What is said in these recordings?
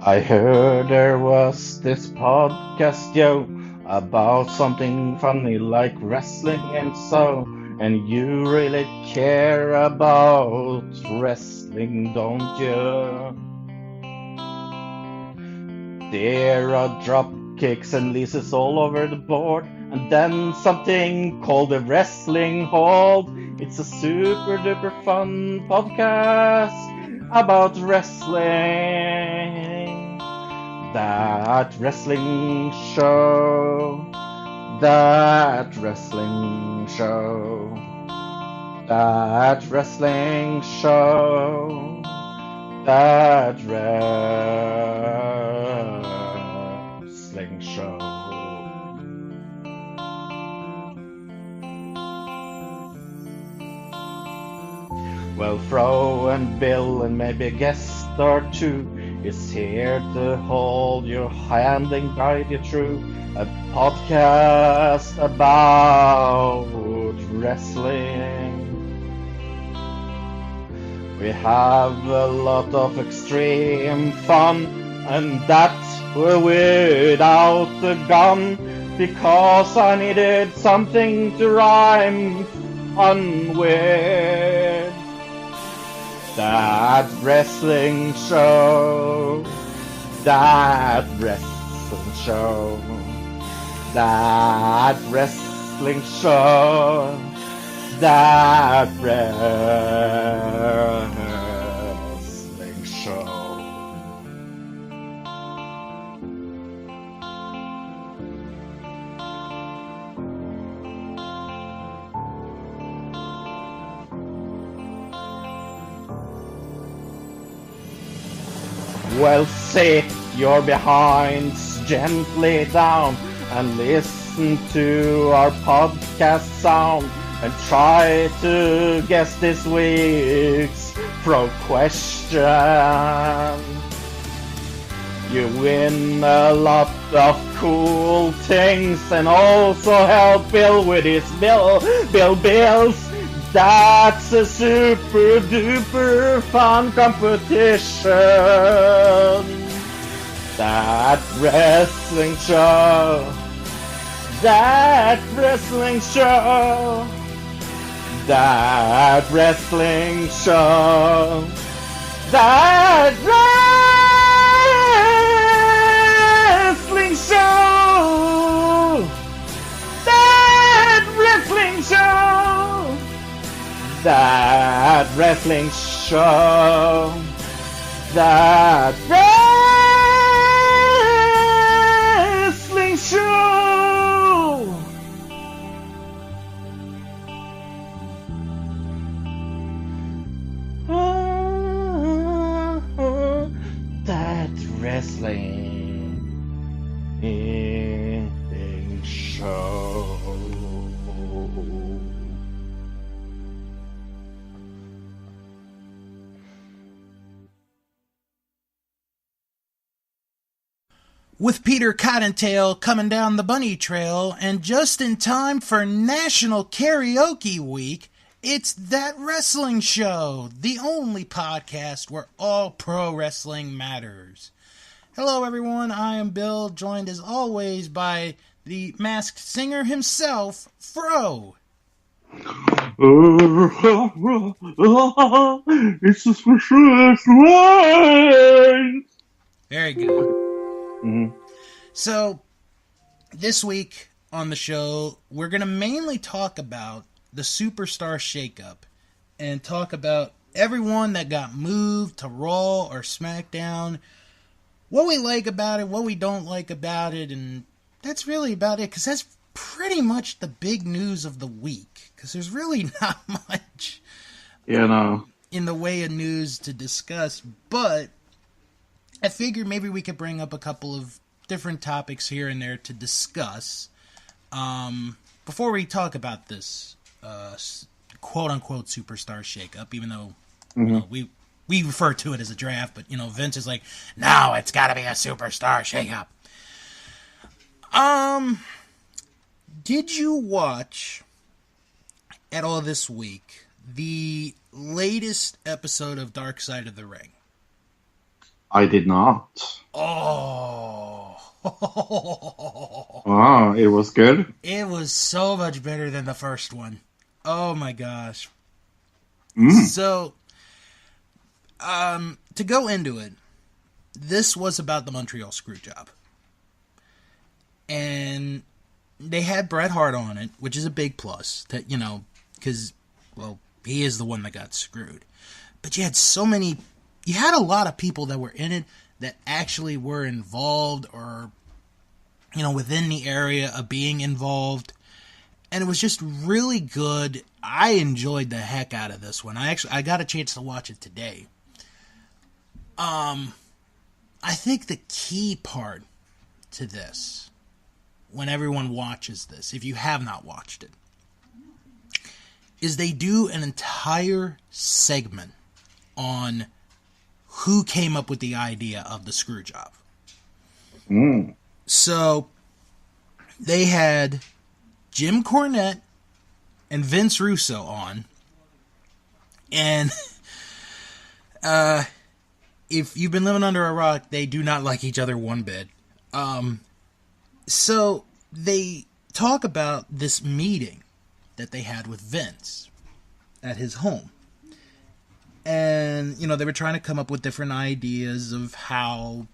I heard there was this podcast, yo, about something funny like wrestling and so. And you really care about wrestling, don't you? There are drop kicks and leases all over the board, and then something called a wrestling hold. It's a super duper fun podcast about wrestling. That wrestling show. That wrestling show. That wrestling show. That wrestling show. Well, Fro and Bill and maybe a guest or two is here to hold your hand and guide you through a podcast about wrestling. We have a lot of extreme fun, and that's without the gun, because I needed something to rhyme fun with. That wrestling show, that wrestling show, that wrestling show, that wrestling show. Well, sit your behinds gently down and listen to our podcast sound, and try to guess this week's pro question. You win a lot of cool things, and also help Bill with his bills. That's a super duper fun competition. That wrestling show. That wrestling show. That wrestling show. That wrestling show. That wrestling show. That wrestling show. That wrestling show. That wrestling show. With Peter Cottontail coming down the bunny trail, and just in time for National Karaoke Week, it's That Wrestling Show, the only podcast where all pro wrestling matters. Hello everyone, I am Bill, joined as always by the masked singer himself, Fro. It's a special line. Very good. Mm-hmm. So, this week on the show, we're going to mainly talk about the Superstar Shakeup and talk about everyone that got moved to Raw or SmackDown, what we like about it, what we don't like about it, and that's really about it, because that's pretty much the big news of the week, because there's really not much in the way of news to discuss, but I figured maybe we could bring up a couple of different topics here and there to discuss before we talk about this quote-unquote Superstar Shakeup, even though you know, we refer to it as a draft, but Vince is like, no, it's got to be a Superstar Shakeup. Did you watch at all this week the latest episode of Dark Side of the Ring? I did not. Oh. Oh, it was good? It was so much better than the first one. Oh my gosh. Mm. So, to go into it, this was about the Montreal Screwjob. And they had Bret Hart on it, which is a big plus, that, you know, because, well, he is the one that got screwed. But you had you had a lot of people that were in it that actually were involved or, you know, within the area of being involved. And it was just really good. I enjoyed the heck out of this one. I got a chance to watch it today. I think the key part to this, when everyone watches this, if you have not watched it, is they do an entire segment on who came up with the idea of the Screwjob. Mm. So they had Jim Cornette and Vince Russo on, and if you've been living under a rock, they do not like each other one bit. So they talk about this meeting that they had with Vince at his home. And, you know, they were trying to come up with different ideas of how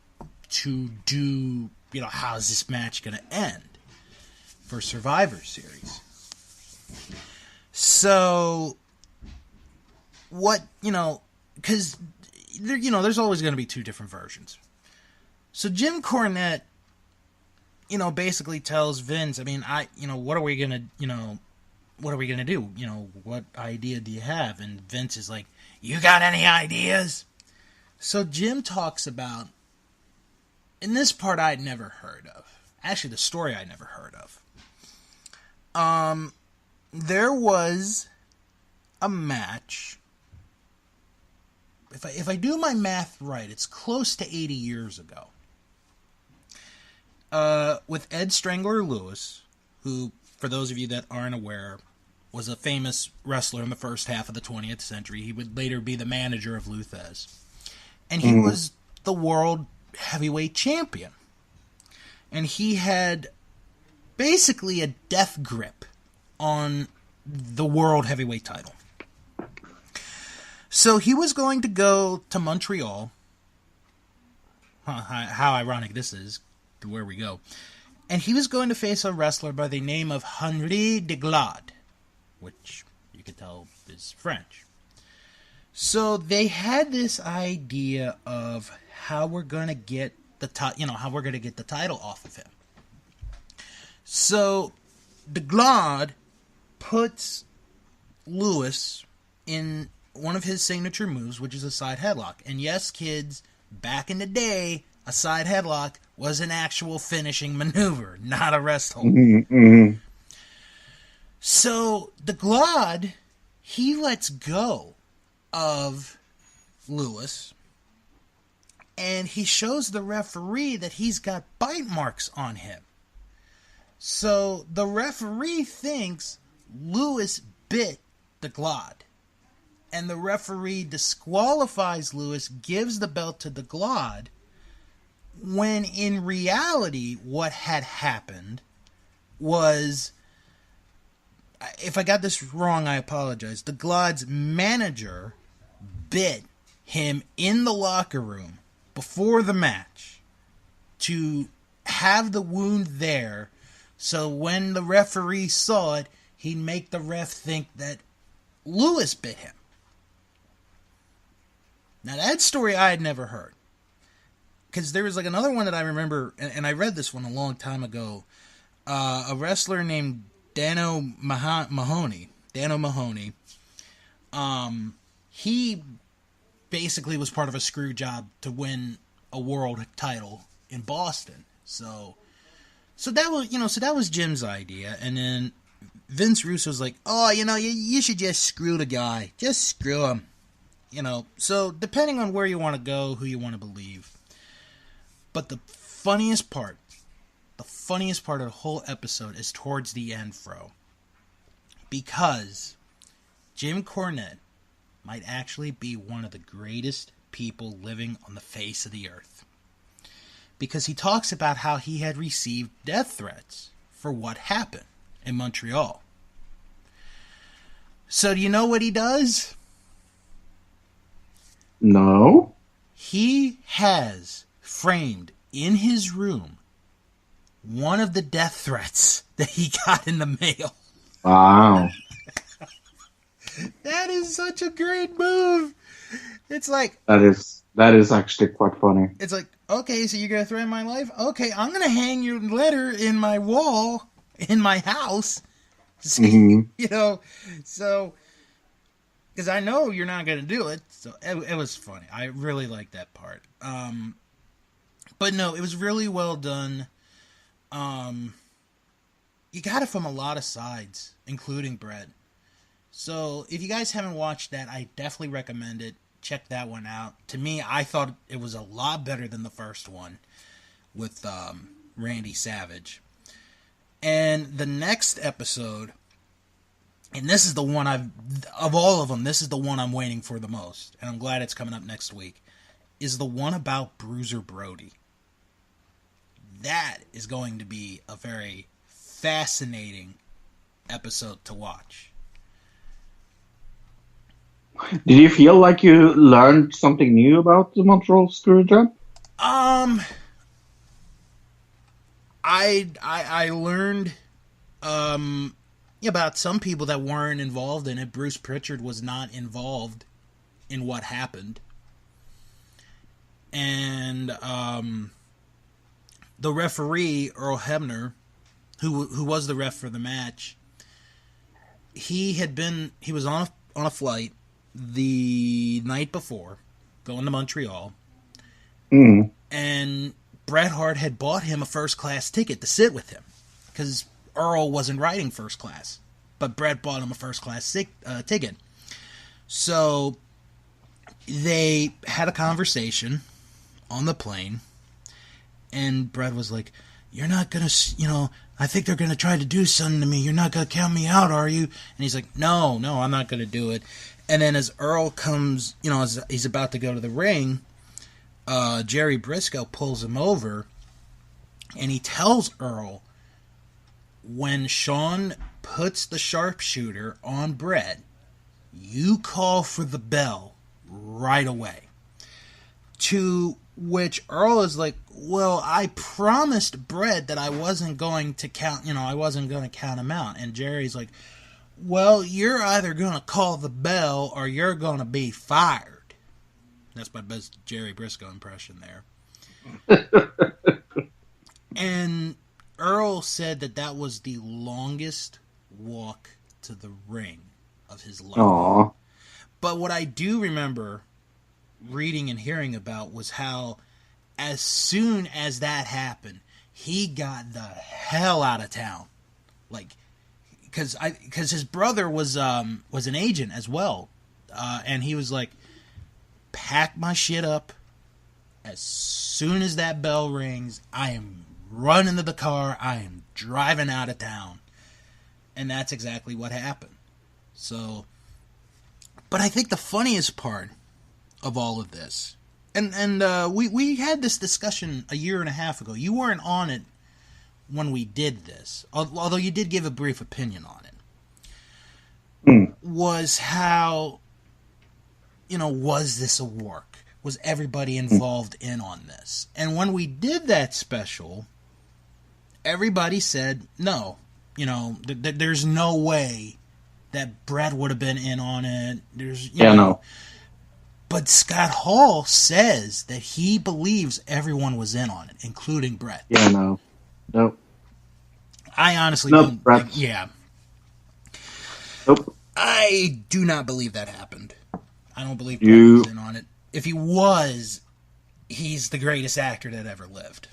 to do, you know, how's this match going to end for Survivor Series. So, what, you know, because, you know, there's always going to be two different versions. So Jim Cornette, you know, basically tells Vince, I mean, what are we going to, you know, what are we going to do? You know, what idea do you have? And Vince is like, you got any ideas? So Jim talks about, and this part I'd never heard of. Actually, the story I'd never heard of. There was a match. If I do my math right, it's close to 80 years ago. With Ed Strangler Lewis, who, for those of you that aren't aware, was a famous wrestler in the first half of the 20th century. He would later be the manager of Lou Thesz. And he was the world heavyweight champion. And he had basically a death grip on the world heavyweight title. So he was going to go to Montreal. How ironic this is, to where we go. And he was going to face a wrestler by the name of Henri de Glade, which you could tell is French. So they had this idea of how we're going to get the title off of him. So de Glade puts Lewis in one of his signature moves, which is a side headlock. And yes, kids, back in the day, a side headlock was an actual finishing maneuver, not a rest hold. Mm-hmm. So de Glade, he lets go of Lewis, and he shows the referee that he's got bite marks on him. So the referee thinks Lewis bit de Glade, and the referee disqualifies Lewis, gives the belt to de Glade, when in reality what had happened was, if I got this wrong, I apologize, de Glade's manager bit him in the locker room before the match to have the wound there, so when the referee saw it, he'd make the ref think that Lewis bit him. Now that story I had never heard. Because there was like another one that I remember, and I read this one a long time ago. A wrestler named Dano Mahoney. He basically was part of a screw job to win a world title in Boston. So that was Jim's idea, and then Vince Russo's like, oh, you should just screw the guy, just screw him, So depending on where you want to go, who you want to believe. But the funniest part of the whole episode is towards the end, Fro. Because Jim Cornette might actually be one of the greatest people living on the face of the earth. Because he talks about how he had received death threats for what happened in Montreal. So do you know what he does? No. He has framed in his room one of the death threats that he got in the mail. Wow. That is such a great move. It's like... That is actually quite funny. It's like, okay, so you're going to threaten my life? Okay, I'm going to hang your letter in my wall, in my house. So, you know, so... Because I know you're not going to do it. So it was funny. I really liked that part. But no, it was really well done. You got it from a lot of sides, including Brett. So if you guys haven't watched that, I definitely recommend it. Check that one out. To me, I thought it was a lot better than the first one with Randy Savage. And the next episode, and this is the one of all of them, this is the one I'm waiting for the most, and I'm glad it's coming up next week, is the one about Bruiser Brody. That is going to be a very fascinating episode to watch. Did you feel like you learned something new about the Montreal Screwjob? I learned about some people that weren't involved in it. Bruce Pritchard was not involved in what happened. And the referee, Earl Hebner, who was the ref for the match, he was on a flight the night before, going to Montreal, and Bret Hart had bought him a first-class ticket to sit with him, because Earl wasn't riding first class, but Bret bought him a first-class ticket. So they had a conversation on the plane, and Bret was like, "You're not going to, I think they're going to try to do something to me. You're not going to count me out, are you?" And he's like, No, I'm not going to do it. And then as Earl comes, as he's about to go to the ring, Jerry Briscoe pulls him over, and he tells Earl, when Shawn puts the sharpshooter on Bret, you call for the bell right away. To which Earl is like, well, I promised Bret that I wasn't going to count, I wasn't going to count him out. And Jerry's like, well, you're either going to call the bell or you're going to be fired. That's my best Jerry Briscoe impression there. And Earl said that was the longest walk to the ring of his life. Aww. But what I do remember reading and hearing about was how as soon as that happened, he got the hell out of town. Like, because his brother was an agent as well, and he was like, pack my shit up. As soon as that bell rings, I am running to the car. I am driving out of town. And that's exactly what happened. So, but I think the funniest part of all of this, and we had this discussion a year and a half ago. You weren't on it when we did this, although you did give a brief opinion on it, was how, was this a work? Was everybody involved in on this? And when we did that special, everybody said, no, there's no way that Bret would have been in on it. No. But Scott Hall says that he believes everyone was in on it, including Bret. Yeah, no. Nope. I honestly don't. Bret. Yeah. Nope. I do not believe that happened. I don't believe Bret was in on it. If he was, he's the greatest actor that ever lived.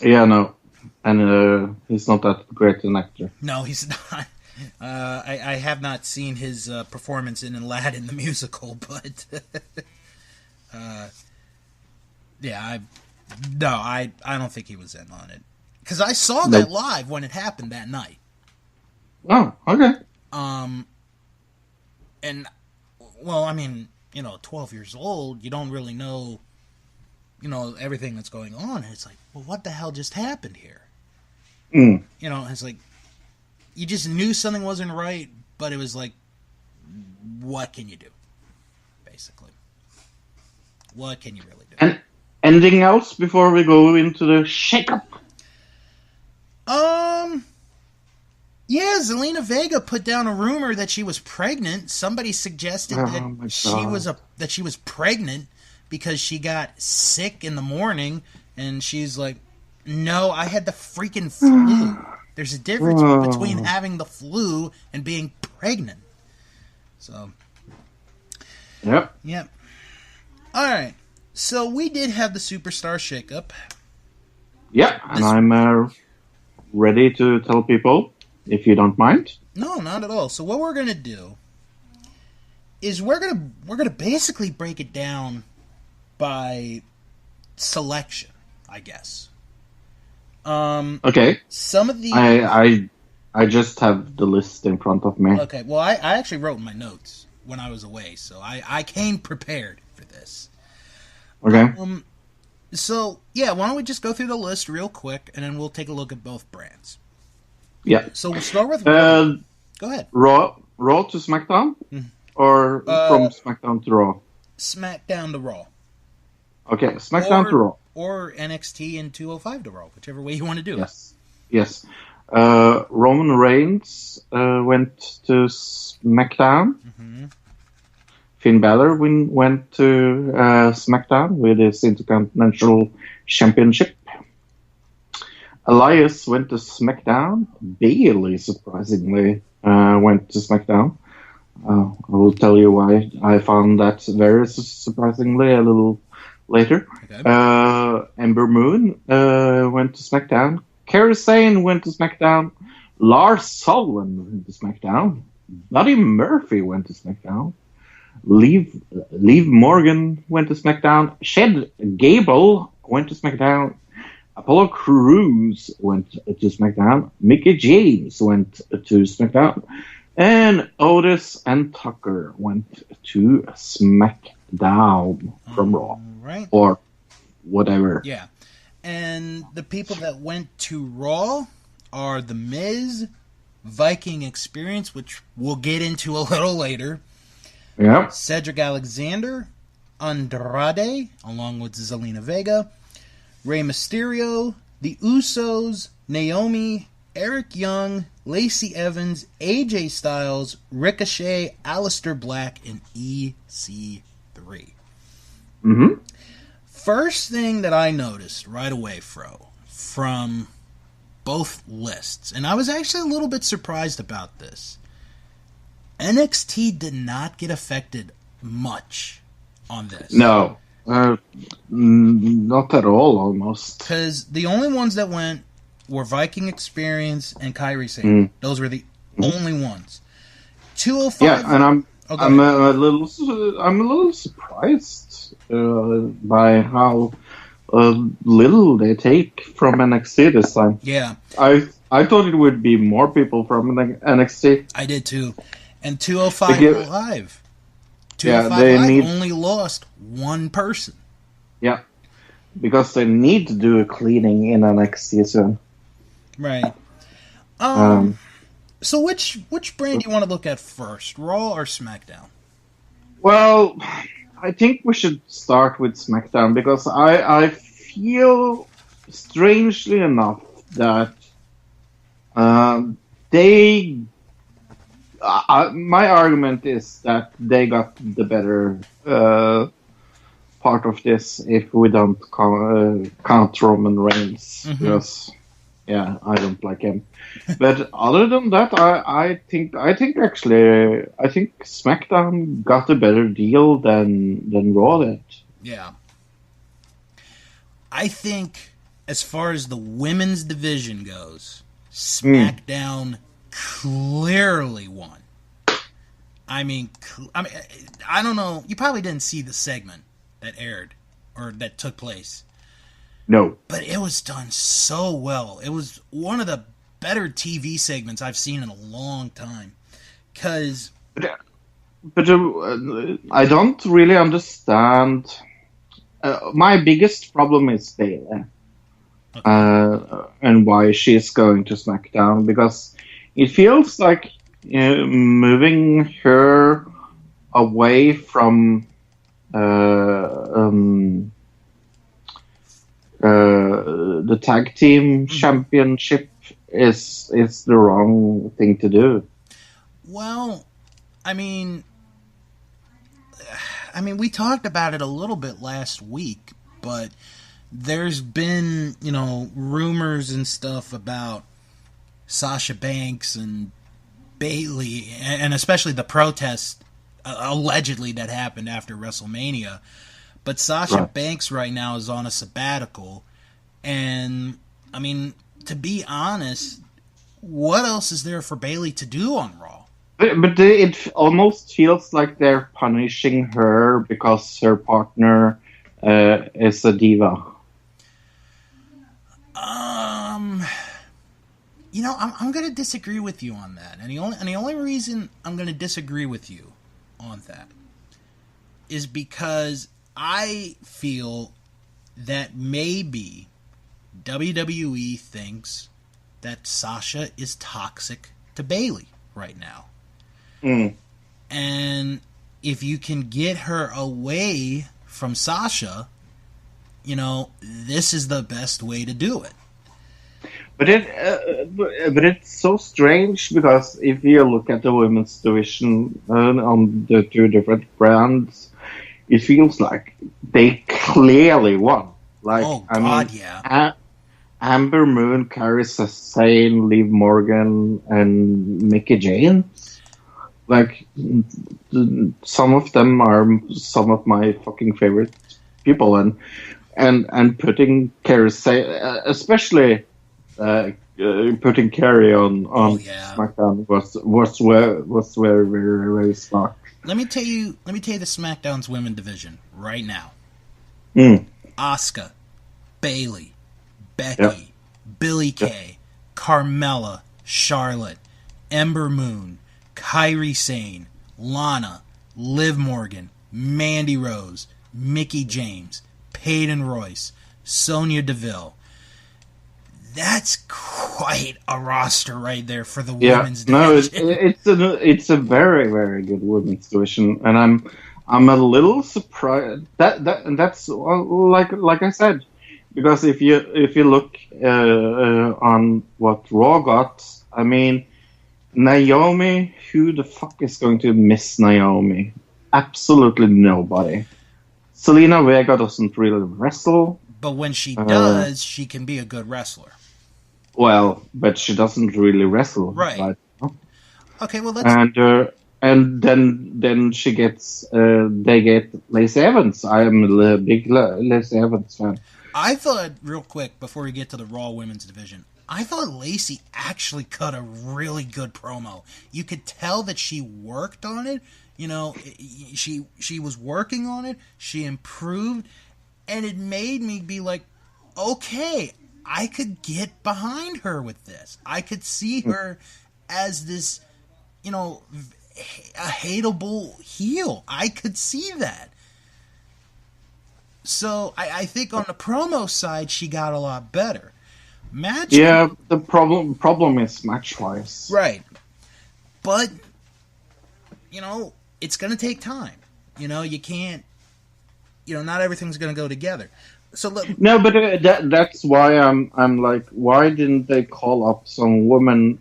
Yeah, no. And he's not that great an actor. No, he's not. I have not seen his performance in Aladdin the musical, but I don't think he was in on it, because I saw that live when it happened that night. Oh, okay. And well, I mean, 12 years old, you don't really know, everything that's going on. And it's like, well, what the hell just happened here? It's like, you just knew something wasn't right, but it was like, what can you do? Basically. What can you really do? And anything else before we go into the shakeup? Yeah, Zelina Vega put down a rumor that she was pregnant. Somebody suggested that she was pregnant because she got sick in the morning, and she's like, "No, I had the freaking flu." There's a difference between having the flu and being pregnant. So, Yep. All right. So we did have the Superstar Shakeup. Yep, and I'm ready to tell people, if you don't mind. No, not at all. So what we're gonna do is we're gonna basically break it down by selection, I guess. Okay. Some of the I just have the list in front of me. Okay. Well, I actually wrote in my notes when I was away, so I came prepared for this. Okay. So yeah, why don't we just go through the list real quick, and then we'll take a look at both brands. Yeah. So we'll start with Raw. Go ahead. Raw to SmackDown, or from SmackDown to Raw. SmackDown to Raw. Okay, SmackDown to Raw. Or NXT and 205 to Raw, whichever way you want to do it. Yes. Roman Reigns went to SmackDown. Finn Balor went to SmackDown with his Intercontinental Championship. Elias went to SmackDown. Bayley, surprisingly, went to SmackDown. I will tell you why I found that very surprisingly a little later. Okay. Ember Moon went to SmackDown. Kairi Sane went to SmackDown. Lars Sullivan went to SmackDown. Buddy Murphy went to SmackDown. Liv Morgan went to SmackDown. Chad Gable went to SmackDown. Apollo Crews went to SmackDown. Mickey James went to SmackDown. And Otis and Tucker went to SmackDown from Raw. Right. Or whatever. Yeah. And the people that went to Raw are The Miz, Viking Experience, which we'll get into a little later. Yeah. Cedric Alexander, Andrade, along with Zelina Vega, Rey Mysterio, The Usos, Naomi, Eric Young, Lacey Evans, AJ Styles, Ricochet, Aleister Black, and EC3. First thing that I noticed right away, Fro, from both lists, and I was actually a little bit surprised about this, NXT did not get affected much on this. No. Not at all, almost. Because the only ones that went were Viking Experience and Kairi Sane. Those were the only ones. 205. Yeah, and I'm a little surprised by how little they take from NXT this time. Yeah. I thought it would be more people from NXT. I did too. And 205 Live. 205 Live only lost one person. Yeah. Because they need to do a cleaning in NXT soon. Right. So which brand do you want to look at first, Raw or SmackDown? Well, I think we should start with SmackDown because I feel, strangely enough, that my argument is that they got the better part of this if we don't count Roman Reigns. Because, yeah, I don't like him. But other than that, I think SmackDown got a better deal than Raw did. Yeah. I think as far as the women's division goes, SmackDown clearly won. I mean, I don't know. You probably didn't see the segment that aired or that took place. No. But it was done so well. It was one of the better TV segments I've seen in a long time. Because but I don't really understand. My biggest problem is Bailey, and why she's going to SmackDown, because it feels like moving her away from the tag team championship is the wrong thing to do. Well, I mean, we talked about it a little bit last week, but there's been, rumors and stuff about Sasha Banks and Bayley, and especially the protest allegedly that happened after WrestleMania. But Sasha Banks right now is on a sabbatical, and I mean, to be honest, what else is there for Bayley to do on Raw? But it almost feels like they're punishing her because her partner is a diva. I'm going to disagree with you on that, and the only reason I'm going to disagree with you on that is because I feel that maybe WWE thinks that Sasha is toxic to Bayley right now. And if you can get her away from Sasha, this is the best way to do it. But it's so strange, because if you look at the women's division on the two different brands, it feels like they clearly won. Amber Moon, Kairi Sane, Liv Morgan, and Mickie James. Like, some of them are some of my fucking favorite people, and putting Kairi Sane, especially putting Kairi on SmackDown was very, very, very smart. Let me tell you the SmackDown's women division right now. Asuka, Bayley, Becky, Billie Kay, Carmella, Charlotte, Ember Moon, Kairi Sane, Lana, Liv Morgan, Mandy Rose, Mickie James, Peyton Royce, Sonya Deville. That's quite a roster right there for the women's division. No, it's a very, very good women's division, and I'm a little surprised that's like I said, because if you look on what Raw got, I mean, Naomi, who the fuck is going to miss Naomi? Absolutely nobody. Selena Vega doesn't really wrestle. But when she does, she can be a good wrestler. Well, but she doesn't really wrestle. Right. Okay, well, and then she gets, they get Lacey Evans. I am a big Lacey Evans fan. I thought, real quick, before we get to the Raw Women's Division, I thought Lacey actually cut a really good promo. You could tell that she worked on it. She was working on it. She improved. And it made me be like, okay, I could get behind her with this. I could see her as this, a hateable heel. I could see that. So I think on the promo side, she got a lot better. The problem is match-wise. Right. But, it's going to take time. You can't, not everything's going to go together. So no, but that's why I'm like, why didn't they call up some women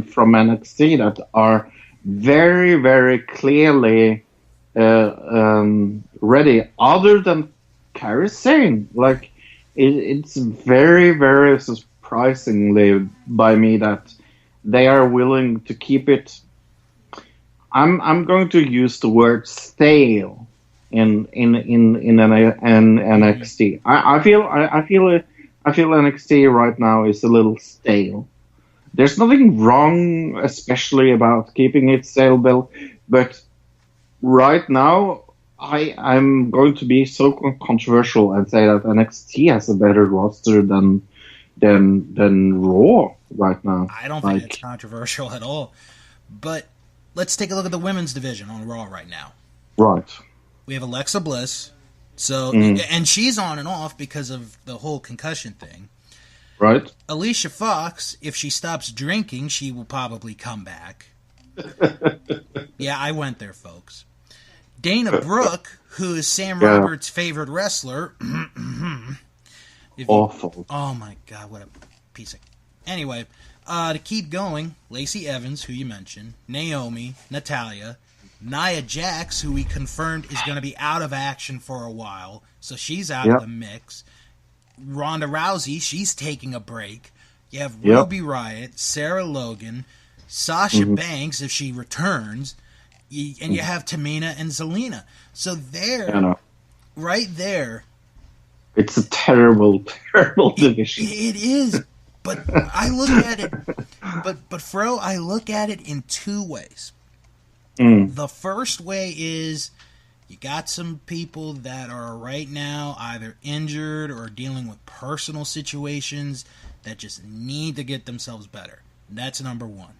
from NXT that are very, very clearly ready, other than Kairi Sane? Like, it's very, very surprisingly by me that they are willing to keep it. I'm going to use the word stale in NXT. I feel NXT right now is a little stale. There's nothing wrong, especially about keeping it stale, Bill, but right now I'm going to be so controversial and say that NXT has a better roster than Raw right now. I don't think it's controversial at all. But let's take a look at the women's division on Raw right now. Right. We have Alexa Bliss. So, and she's on and off because of the whole concussion thing. Right. Alicia Fox, if she stops drinking, she will probably come back. Yeah, I went there, folks. Dana Brooke, who is Sam Roberts' favorite wrestler. Awful. Oh my God, what a piece of... Anyway, to keep going, Lacey Evans, who you mentioned, Naomi, Natalya, Nia Jax, who we confirmed is going to be out of action for a while, so she's out of the mix. Ronda Rousey, she's taking a break. You have Ruby Riott, Sarah Logan, Sasha Banks if she returns, and you have Tamina and Zelina. So there, right there, it's a terrible, terrible division. It is, but I look at it, but Fro, I look at it in two ways. The first way is you got some people that are right now either injured or dealing with personal situations that just need to get themselves better. That's number one.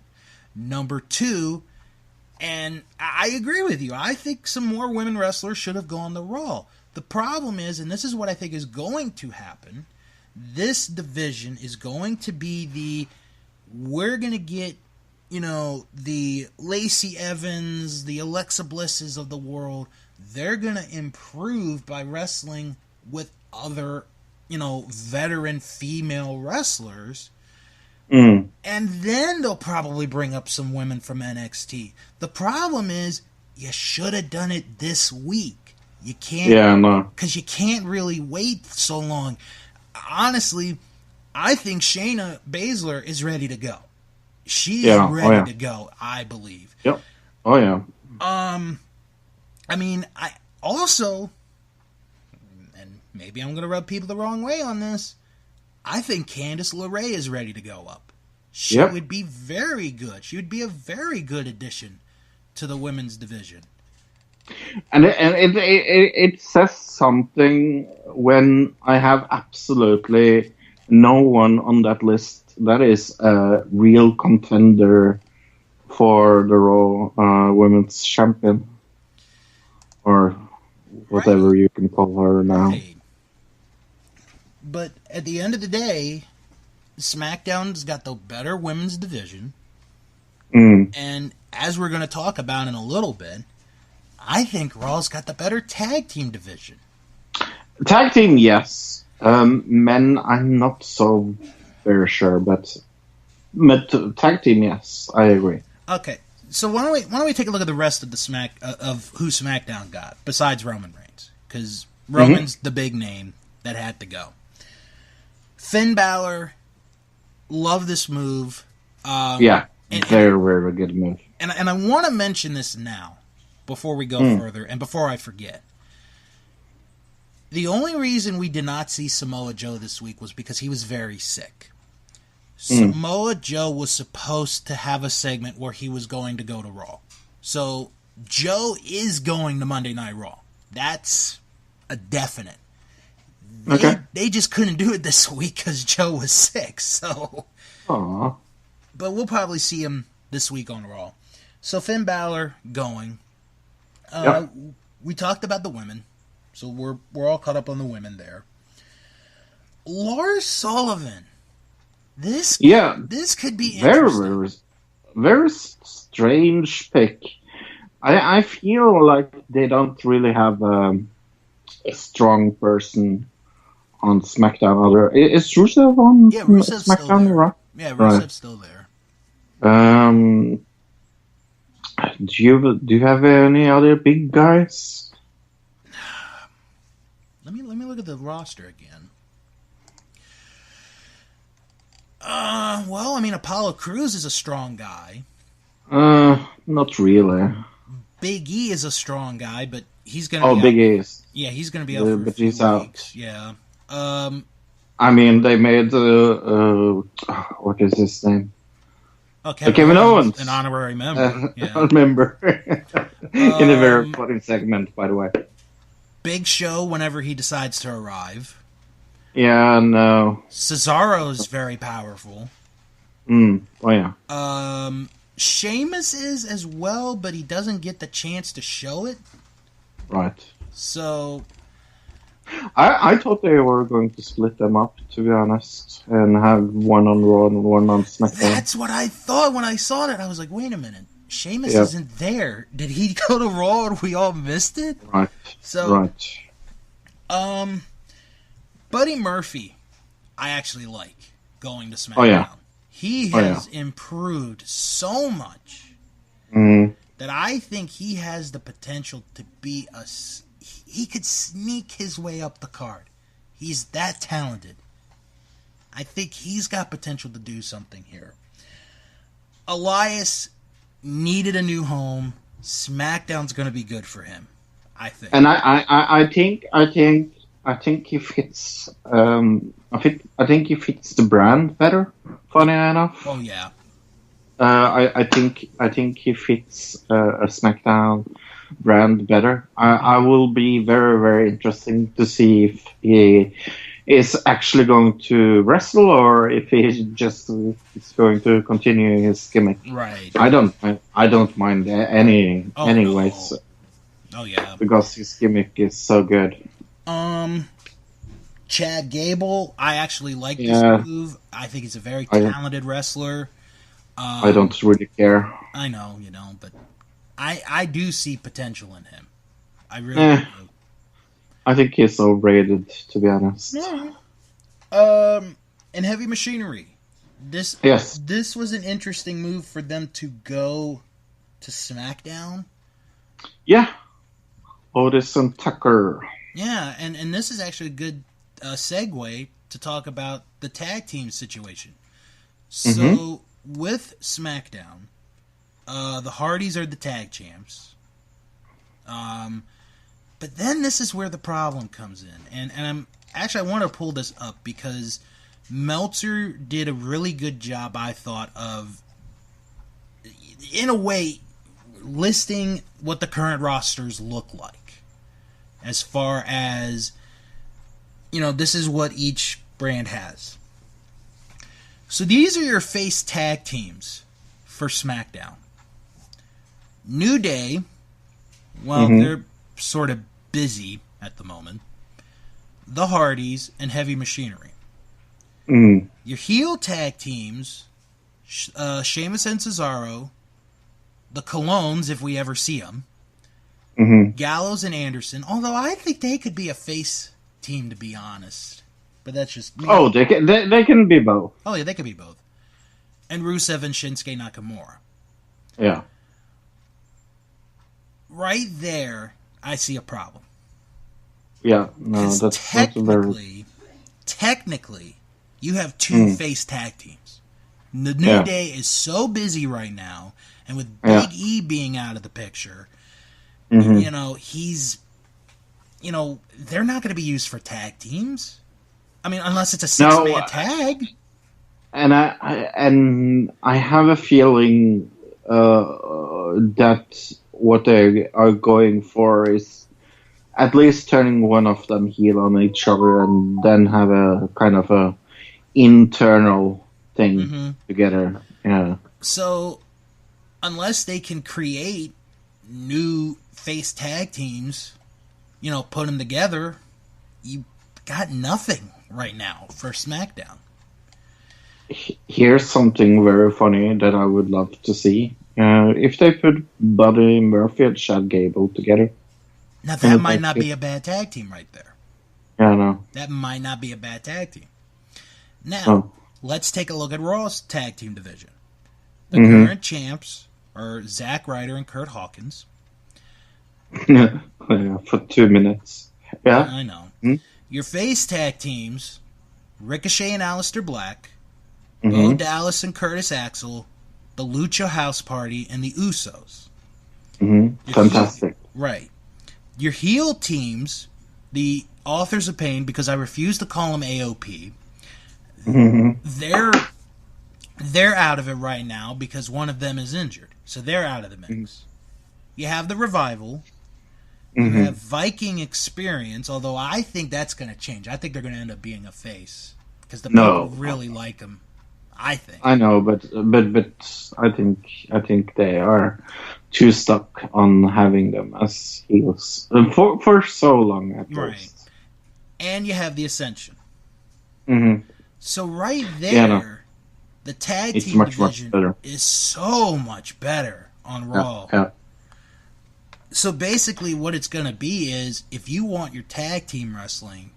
Number two, and I agree with you, I think some more women wrestlers should have gone to Raw. The problem is, and this is what I think is going to happen, this division is going to be we're going to get, the Lacey Evans, the Alexa Blisses of the world. They're going to improve by wrestling with other, veteran female wrestlers. And then they'll probably bring up some women from NXT. The problem is, you should have done it this week. You can't, because you can't really wait so long. Honestly, I think Shayna Baszler is ready to go. She's ready to go, I believe. Yep. Oh, yeah. I mean, I also, and maybe I'm going to rub people the wrong way on this, I think Candice LeRae is ready to go up. She would be very good. She would be a very good addition to the women's division. And it says something when I have absolutely no one on that list that is a real contender for the Raw Women's Champion, or whatever you can call her now. Right. But at the end of the day, SmackDown's got the better women's division. And as we're going to talk about in a little bit, I think Raw's got the better tag team division. Tag team, yes. Men, I'm not so very sure, but tag team, yes, I agree. Okay, so why don't we take a look at the rest of the of who SmackDown got besides Roman Reigns, because Roman's the big name that had to go. Finn Balor, love this move. Very, very good move. And I want to mention this now, before we go further, and before I forget. The only reason we did not see Samoa Joe this week was because he was very sick. Samoa Joe was supposed to have a segment where he was going to go to Raw. So, Joe is going to Monday Night Raw. That's a definite. They just couldn't do it this week because Joe was sick, so... Aww. But we'll probably see him this week on Raw. So, Finn Balor going. We talked about the women, so we're all caught up on the women there. Lars Sullivan. This could be interesting. Very, very strange pick. I feel like they don't really have a strong person on SmackDown. Is Rusev on Rusev's SmackDown? Still there. Right? Yeah, Rusev's still there. Do you have any other big guys? Let me look at the roster again. Well, I mean, Apollo Crews is a strong guy. Not really. Big E is a strong guy, but he's gonna. Oh, Big E is. Yeah, he's gonna be out for a few weeks. Out. Yeah. I mean, they made what is his name? Oh, Kevin Owens, an honorary member. Member in a very funny segment, by the way. Big Show whenever he decides to arrive. Yeah, no. Cesaro is very powerful. Oh yeah. Sheamus is as well, but he doesn't get the chance to show it. Right. So I thought they were going to split them up, to be honest, and have one on Raw and one on SmackDown. That's what I thought when I saw that. I was like, wait a minute. Sheamus Yeah. isn't there. Did he go to Raw and we all missed it? Right. So, right. Buddy Murphy, I actually like going to SmackDown. Oh, yeah. He has improved so much that I think he has the potential to be he could sneak his way up the card. He's that talented. I think he's got potential to do something here. Elias needed a new home. SmackDown's going to be good for him, I think. And I think he fits. I think he fits the brand better. Funny enough. Oh yeah. I think he fits a SmackDown brand better. I will be very, very interesting to see if he is actually going to wrestle or if he just is going to continue his gimmick. Right. I don't mind anyways. No. Oh yeah. Because his gimmick is so good. Chad Gable, I actually like this move. I think he's a very talented wrestler. I don't really care. I know, but I do see potential in him. I really do. I think he's overrated, to be honest. In Heavy Machinery, this was an interesting move for them to go to SmackDown. Yeah. Otis and Tucker. Yeah, and this is actually a good segue to talk about the tag team situation. So, with SmackDown, the Hardys are the tag champs. But then this is where the problem comes in. And I want to pull this up because Meltzer did a really good job, I thought, of, in a way, listing what the current rosters look like. As far as, this is what each brand has. So these are your face tag teams for SmackDown. New Day, they're sort of busy at the moment. The Hardys and Heavy Machinery. Your heel tag teams, Sheamus and Cesaro, the Colognes, if we ever see them, Gallows and Anderson, although I think they could be a face team, to be honest. But that's just me. Oh, they can be both. Oh, yeah, they could be both. And Rusev and Shinsuke Nakamura. Yeah. Right there, I see a problem. Yeah, no, that's technically, you have two face tag teams. The New Day is so busy right now, and with Big E being out of the picture, he's, they're not going to be used for tag teams. I mean, unless it's a six-man tag. And I have a feeling that what they are going for is at least turning one of them heel on each other and then have a kind of a internal thing together. Yeah. So, unless they can create new face tag teams, put them together, you got nothing right now for SmackDown. Here's something very funny that I would love to see. If they put Buddy Murphy and Chad Gable together. Now, that might not be a bad tag team right there. Yeah, I know. That might not be a bad tag team. Now, let's take a look at Raw's tag team division. The current champs are Zack Ryder and Kurt Hawkins. For 2 minutes. Yeah. I know. Your face tag teams, Ricochet and Aleister Black, Bo Dallas and Curtis Axel, the Lucha House Party, and the Usos. Fantastic. Right. Your heel teams, the Authors of Pain, because I refuse to call them AOP, they're out of it right now because one of them is injured. So they're out of the mix. You have the Revival. You have Viking Experience, although I think that's going to change. I think they're going to end up being a face because the people really like them. I think. I know, but I think they are too stuck on having them as heels for so long at least. And you have the Ascension. Mm-hmm. So right there, the tag team division is so much better on Raw. Yeah. So basically what it's going to be is, if you want your tag team wrestling,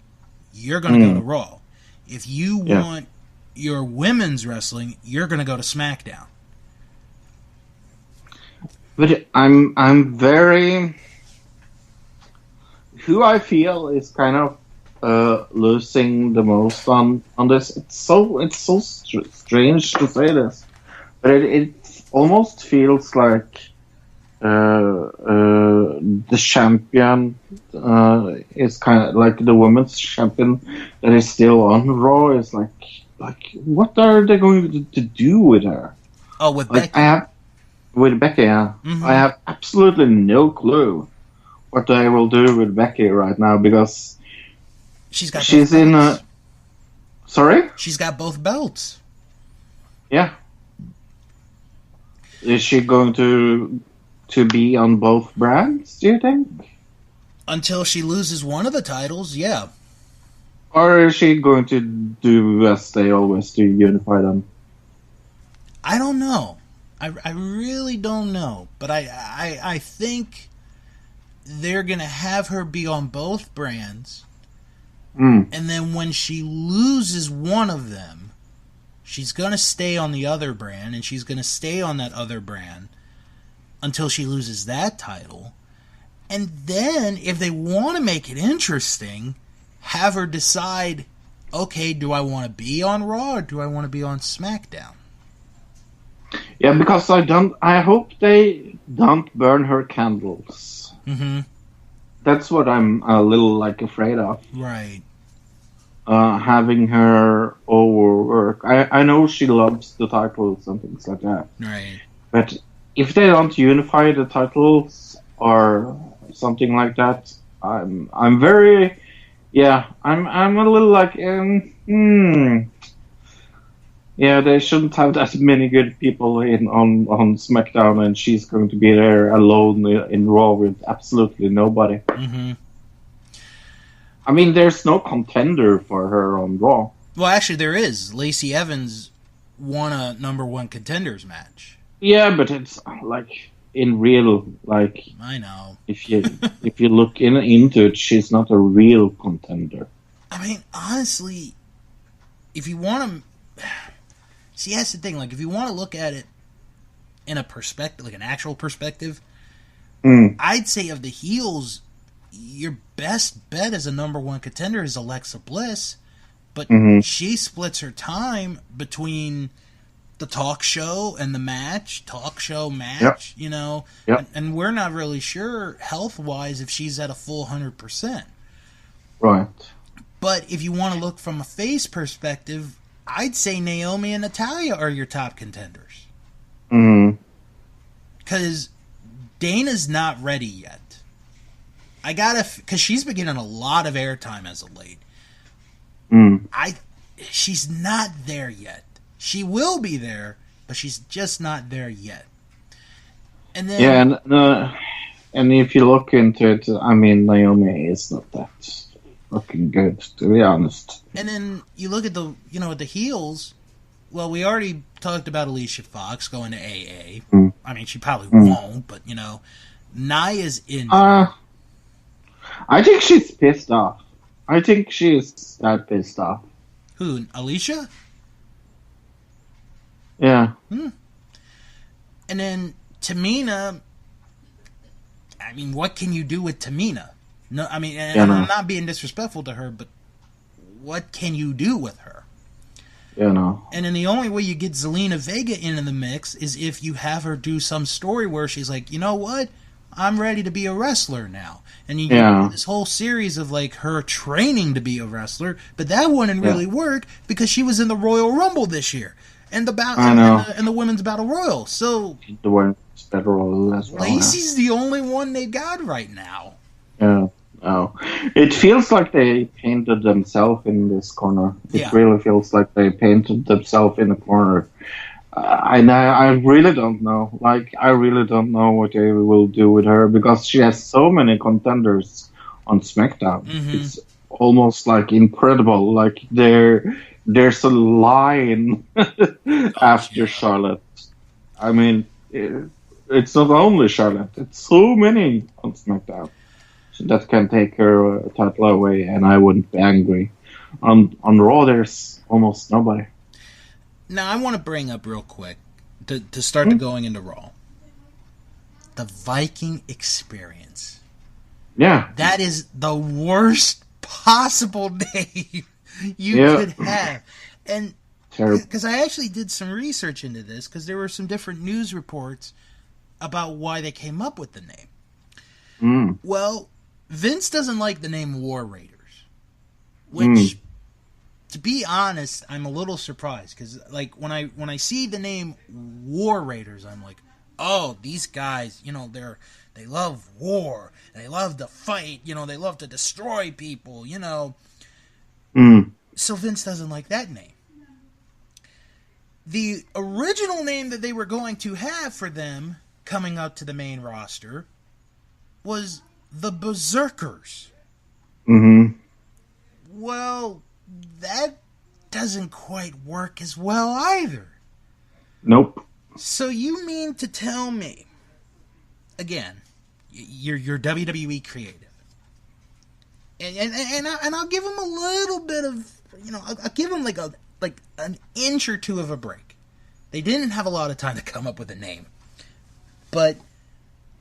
you're going to go to Raw. If you want your women's wrestling, you're going to go to SmackDown. But I'm very... Who I feel is kind of losing the most on this. It's so strange to say this, but it almost feels like the champion is kind of like the women's champion that is still on Raw is like what are they going to do with her? Oh, with Becky. With Becky, yeah. Mm-hmm. I have absolutely no clue what they will do with Becky right now, because she's in a... Sorry? She's got both belts. Yeah. Is she going to be on both brands, do you think? Until she loses one of the titles, yeah. Or is she going to do as they always do, unify them? I don't know. I really don't know. But I think they're going to have her be on both brands. And then when she loses one of them, she's going to stay on the other brand, and she's going to stay on that other brand until she loses that title. And then, if they want to make it interesting, have her decide, okay, do I want to be on Raw or do I want to be on SmackDown? Yeah, because I hope they don't burn her candles. Mm-hmm. That's what I'm a little afraid of. Right. Having her overwork. I know she loves the titles and things like that. Right. But if they don't unify the titles or something like that, I'm very... Yeah, I'm a little yeah, they shouldn't have that many good people on SmackDown, and she's going to be there alone in Raw with absolutely nobody. Mm-hmm. I mean, there's no contender for her on Raw. Well, actually, there is. Lacey Evans won a number one contenders match. Yeah, but it's in real, I know. If you look into it, she's not a real contender. I mean, honestly, if you want to... See, that's the thing. If you want to look at it in a perspective, an actual perspective, I'd say of the heels, your best bet as a number one contender is Alexa Bliss, but she splits her time between the talk show and the match, Yep. and we're not really sure health-wise if she's at a full 100%. Right. But if you want to look from a face perspective, I'd say Naomi and Natalya are your top contenders. Because Dana's not ready yet. Because she's been getting a lot of airtime as of late. She's not there yet. She will be there, but she's just not there yet. And then and if you look into it, I mean, Naomi is not that fucking good, to be honest. And then you look at the heels. Well, we already talked about Alicia Fox going to AA. I mean, she probably won't, but Nia's in. I think she's pissed off. I think she's that pissed off. Who, Alicia? Yeah. And then Tamina. I mean, what can you do with Tamina? No, I mean, I'm not being disrespectful to her, but what can you do with her? Yeah, no. And then the only way you get Zelina Vega into the mix is if you have her do some story where she's like, you know what? I'm ready to be a wrestler now. And you get this whole series of her training to be a wrestler, but that wouldn't really work because she was in the Royal Rumble this year and the Women's Battle Royal. So the Women's Battle Royal as well. Lacey's the only one they got right now. Yeah. Oh, it feels like they painted themselves in this corner. It Yeah. really feels like they painted themselves in a corner. I really don't know. Like, I really don't know what they will do with her because she has so many contenders on SmackDown. Mm-hmm. It's almost like incredible. Like there's a line after Yeah. Charlotte. I mean, it's not only Charlotte. It's so many on SmackDown that can take her title away, and I wouldn't be angry. On Raw, there's almost nobody. Now I want to bring up real quick to start to going into Raw. The Viking Experience. Yeah. That is the worst possible name you could have. And because I actually did some research into this, because there were some different news reports about why they came up with the name. Well, Vince doesn't like the name War Raiders, which, to be honest, I'm a little surprised, because like when I see the name War Raiders, I'm like, oh, these guys, they love war, they love to fight, they love to destroy people, So Vince doesn't like that name. The original name that they were going to have for them coming up to the main roster was the Berserkers. Well, that doesn't quite work as well either. Nope. So you mean to tell me, again, you're WWE creative, and I'll give them a little bit of, I'll give them like an inch or two of a break. They didn't have a lot of time to come up with a name, but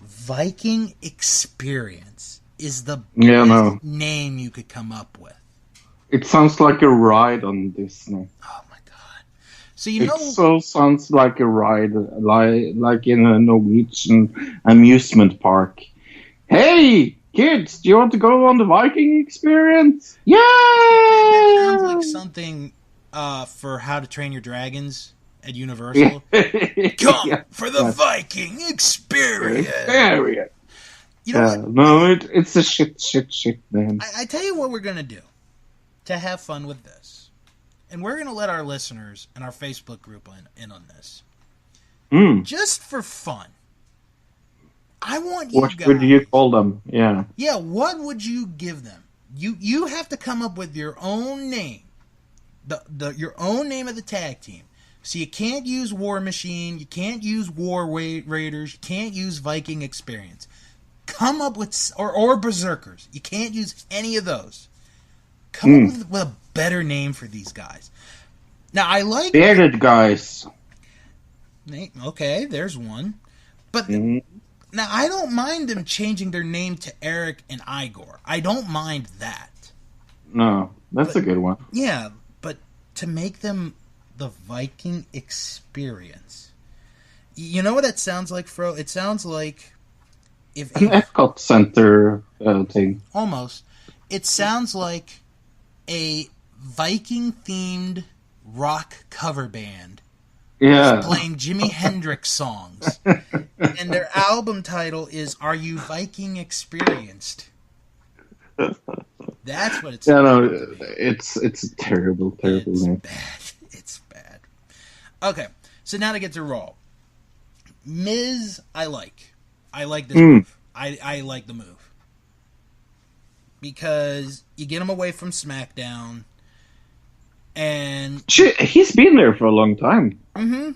Viking Experience is the best name you could come up with. It sounds like a ride on Disney. Oh my god! So it so sounds like a ride, like in a Norwegian amusement park. Hey, kids, do you want to go on the Viking Experience? Yeah! That sounds like something for How to Train Your Dragons at Universal. Come for the Viking Experience. You know what? No, it's a shit, man. I tell you what we're going to do to have fun with this. And we're going to let our listeners and our Facebook group in on this. Just for fun. I want you guys... What would you call them? Yeah. Yeah, what would you give them? You have to come up with your own name. Your own name of the tag team. So you can't use War Machine, you can't use War Raiders, you can't use Viking Experience. Come up with... Or Berserkers. You can't use any of those. Come up with a better name for these guys. Now, I like... Bearded guys. Okay, there's one. But... Now, I don't mind them changing their name to Eric and Igor. I don't mind that. No, that's a good one. Yeah, but to make them the Viking Experience. You know what that sounds like, Fro? It sounds like... An Epcot Center thing. Almost. It sounds like a Viking-themed rock cover band. Yeah. Playing Jimi Hendrix songs. And their album title is Are You Viking Experienced? That's what it's. Yeah, no, it's a terrible name. It's bad. Okay, so now to get to Raw. Miz, I like. I like this move. I like the move. Because you get him away from SmackDown. And he's been there for a long time. Mm-hmm.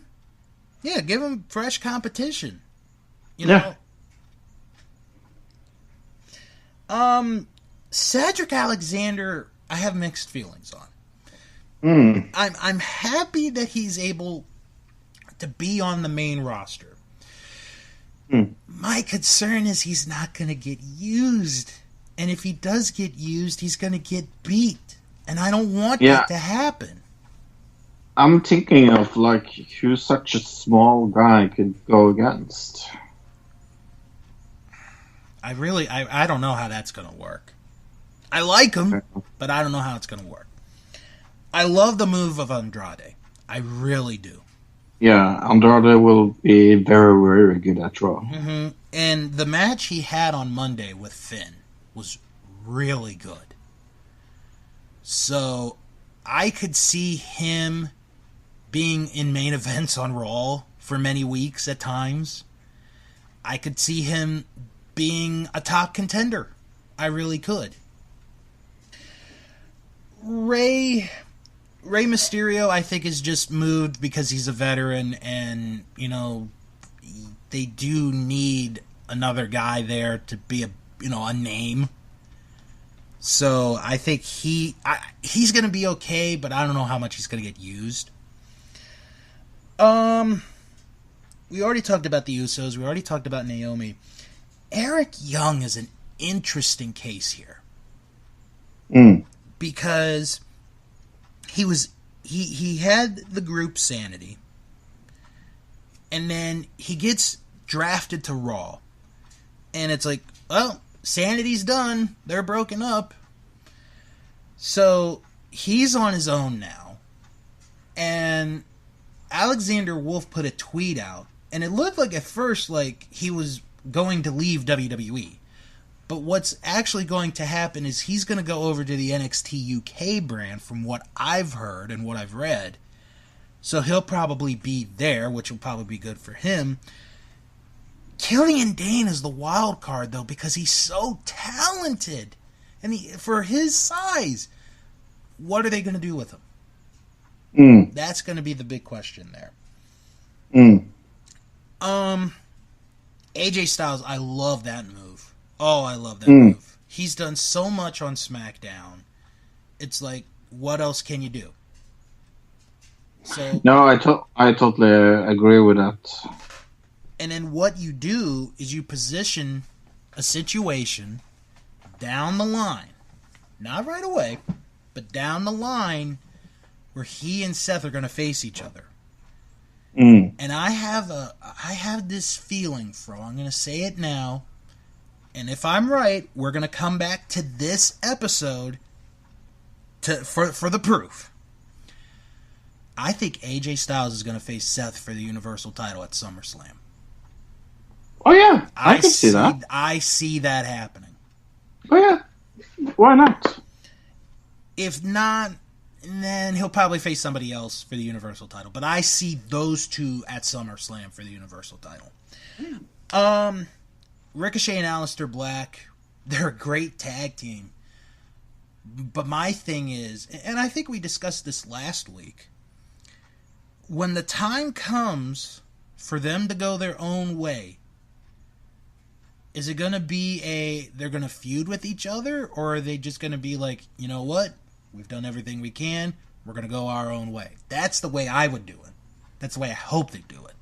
Yeah, give him fresh competition. You know? Yeah. Cedric Alexander, I have mixed feelings on. I'm happy that he's able to be on the main roster. My concern is he's not going to get used. And if he does get used, he's going to get beat. And I don't want that to happen. I'm thinking of, like, who such a small guy could go against. I don't know how that's going to work. I like him, but I don't know how it's going to work. I love the move of Andrade. I really do. Yeah, Andrade will be very, very good at Raw. And the match he had on Monday with Finn was really good. So I could see him being in main events on Raw for many weeks at times. I could see him being a top contender. I really could. Rey Mysterio, I think, is just moved because he's a veteran, and, you know, they do need another guy there to be a name. So I think he's going to be okay, but I don't know how much he's going to get used. We already talked about the Usos. We already talked about Naomi. Eric Young is an interesting case here. Because he had the group Sanity, and then he gets drafted to Raw, and it's like, well, Sanity's done, they're broken up, so he's on his own now. And Alexander Wolf put a tweet out, and it looked like at first like he was going to leave WWE. But what's actually going to happen is he's going to go over to the NXT UK brand, from what I've heard and what I've read. So he'll probably be there, which will probably be good for him. Killian Dane is the wild card, though, because he's so talented. And for his size, what are they going to do with him? That's going to be the big question there. AJ Styles, I love that move. Oh, I love that move. He's done so much on SmackDown. It's like, what else can you do? So no, I totally agree with that. And then what you do is you position a situation down the line, not right away, but down the line, where he and Seth are going to face each other. And I have this feeling, Fro. I'm going to say it now. And if I'm right, we're going to come back to this episode for the proof. I think AJ Styles is going to face Seth for the Universal title at SummerSlam. Oh, yeah. I can see that. I see that happening. Oh, yeah. Why not? If not, then he'll probably face somebody else for the Universal title. But I see those two at SummerSlam for the Universal title. Ricochet and Aleister Black, they're a great tag team. But my thing is, and I think we discussed this last week, when the time comes for them to go their own way, is it going to be they're going to feud with each other, or are they just going to be like, you know what, we've done everything we can, we're going to go our own way? That's the way I would do it. That's the way I hope they do it.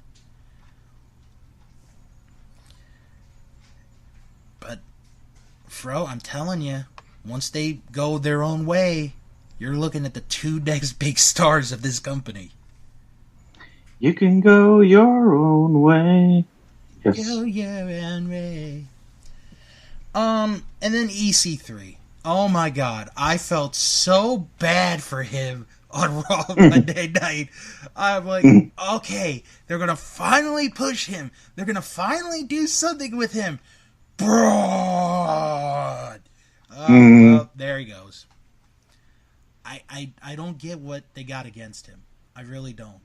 But, Fro, I'm telling you, once they go their own way, you're looking at the two next big stars of this company. You can go your own way. Yes. Go your own way. And then EC3. Oh my God, I felt so bad for him on Raw Monday night. I'm like, okay, they're gonna finally push him. They're gonna finally do something with him. Broad. Well, there he goes. I don't get what they got against him. I really don't.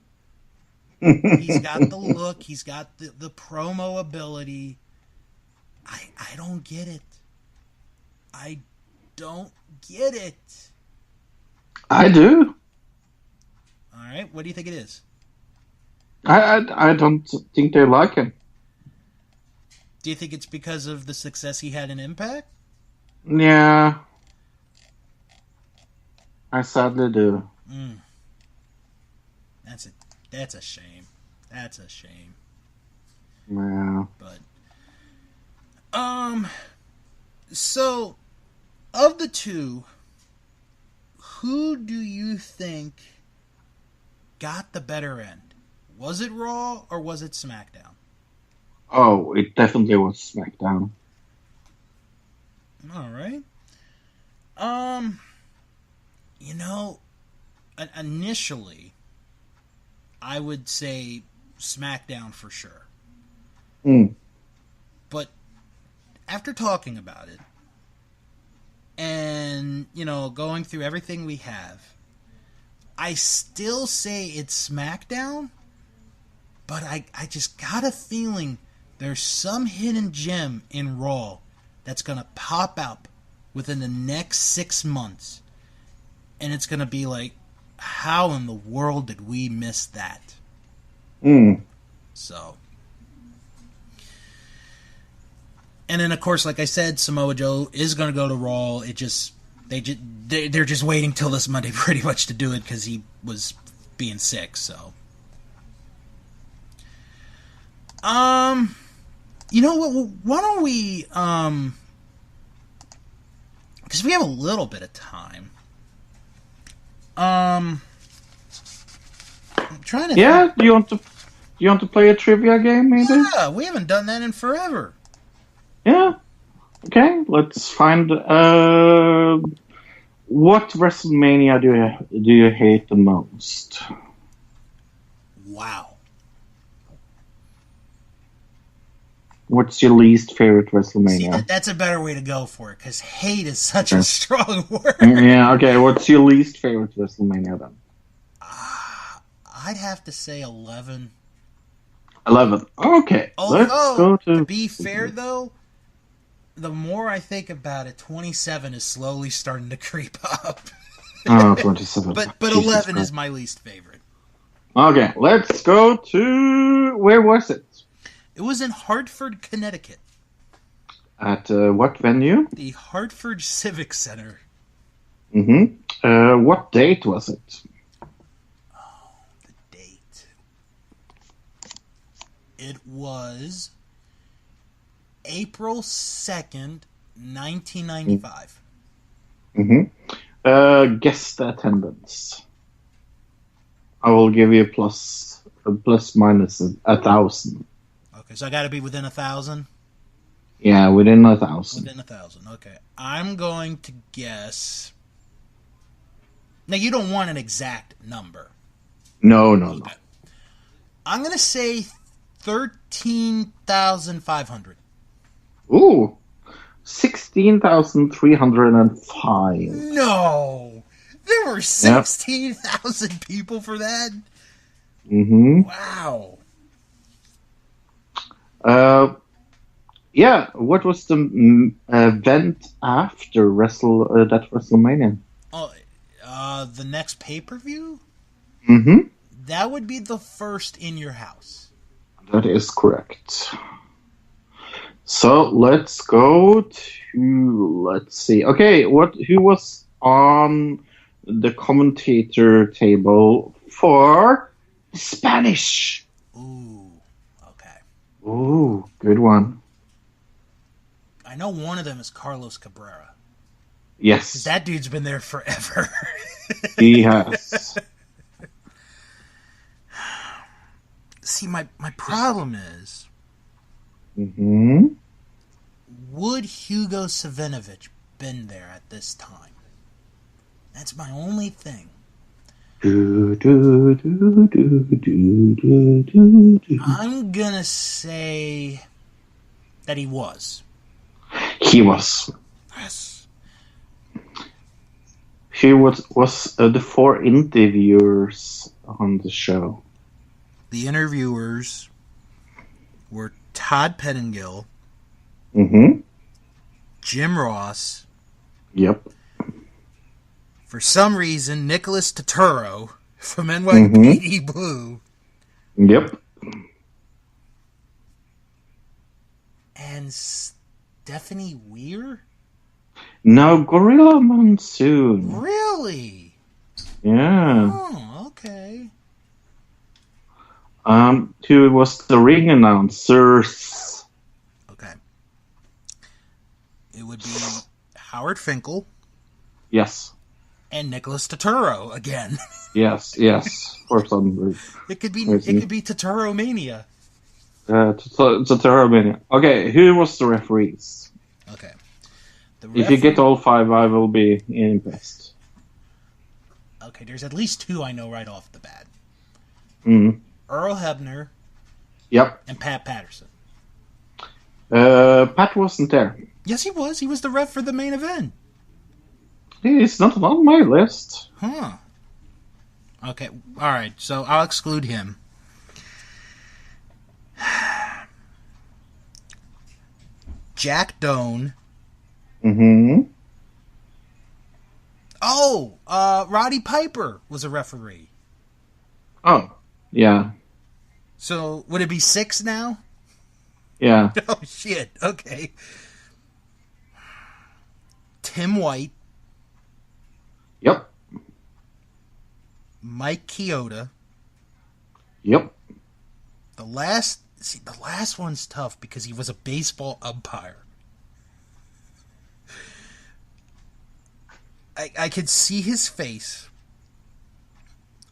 He's got the look. He's got the promo ability. I don't get it. I don't get it. I do. All right. What do you think it is? I don't think they like him. Do you think it's because of the success he had in Impact? Yeah. I sadly do. That's a shame. That's a shame. Yeah. But so of the two, who do you think got the better end? Was it Raw or was it SmackDown? Oh, it definitely was SmackDown. All right. Initially, I would say SmackDown for sure. But after talking about it, and, going through everything we have, I still say it's SmackDown, but I just got a feeling there's some hidden gem in Raw that's going to pop up within the next 6 months. And it's going to be like, how in the world did we miss that? So. And then, of course, like I said, Samoa Joe is going to go to Raw. They're just waiting till this Monday pretty much to do it because he was being sick, so. You know what? Why don't we, because we have a little bit of time. I'm trying to. Yeah, do you want to play a trivia game, maybe? Yeah, we haven't done that in forever. Yeah. Okay, let's find. What WrestleMania do you hate the most? Wow. What's your least favorite WrestleMania? See, that's a better way to go for it, because hate is such a strong word. Yeah, okay. What's your least favorite WrestleMania then? I'd have to say 11. 11. Okay, let's go to be fair, though, the more I think about it, 27 is slowly starting to creep up. 27. But 11 is my least favorite. Okay, let's go to... Where was it? It was in Hartford, Connecticut. At what venue? The Hartford Civic Center. What date was it? Oh, the date. It was April 2nd, 1995. Guest attendance. I will give you plus minus 1,000. Okay, so I got to be within 1,000? Yeah, within 1,000. Within 1,000, okay. I'm going to guess... Now, you don't want an exact number. No. I'm going to say 13,500. Ooh, 16,305. No! There were 16,000 people for that? Wow. Yeah, what was the event after that WrestleMania? Oh, the next pay-per-view? That would be the first in your house. That is correct. So let's go to, let's see. Okay, who was on the commentator table for Spanish? Ooh, okay. Ooh, good one. I know one of them is Carlos Cabrera. Yes. That dude's been there forever. He has. See, my problem is... Would Hugo Savinovich been there at this time? That's my only thing. I'm gonna say that he was. He was. Yes. He was the 4 interviewers on the show. The interviewers were Todd Pettingill, Jim Ross. Yep. For some reason, Nicholas Turturro from NYPD Blue. Yep. And Stephanie Weir? No, Gorilla Monsoon. Really? Yeah. Oh, okay. Who was the ring announcers? Okay. It would be Howard Finkel. Yes. And Nicholas Turturro again. Yes. For some reason. It could be Turturro Mania. Turturro Mania. Okay, who was the referees? Okay. If you get all 5, I will be impressed. Okay, there's at least 2 I know right off the bat. Earl Hebner. Yep. And Pat Patterson. Pat wasn't there. Yes, he was. He was the ref for the main event. He's not on my list. Huh. Okay, alright, so I'll exclude him. Jack Doan. Mm-hmm. Oh, Roddy Piper was a referee. Oh, yeah. So, would it be 6 now? Yeah. Oh, shit. Okay. Tim White. Yep. Mike Chioda. Yep. The last one's tough because he was a baseball umpire. I could see his face.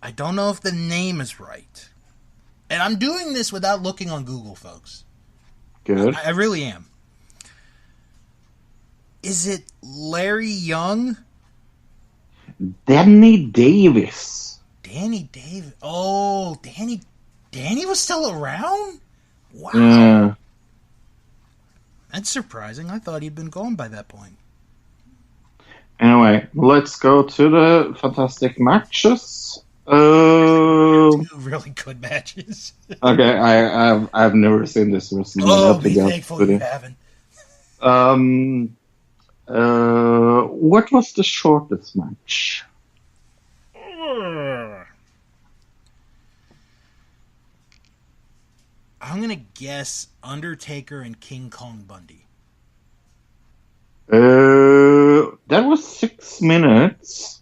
I don't know if the name is right. And I'm doing this without looking on Google, folks. Good. I really am. Is it Larry Young? Danny Davis. Danny Davis. Oh, Danny was still around? Wow. Yeah. That's surprising. I thought he'd been gone by that point. Anyway, let's go to the fantastic matches. Two really good matches. Okay, I've never seen this wrestling. Oh, be thankful you haven't. What was the shortest match? I'm gonna guess Undertaker and King Kong Bundy. That was 6 minutes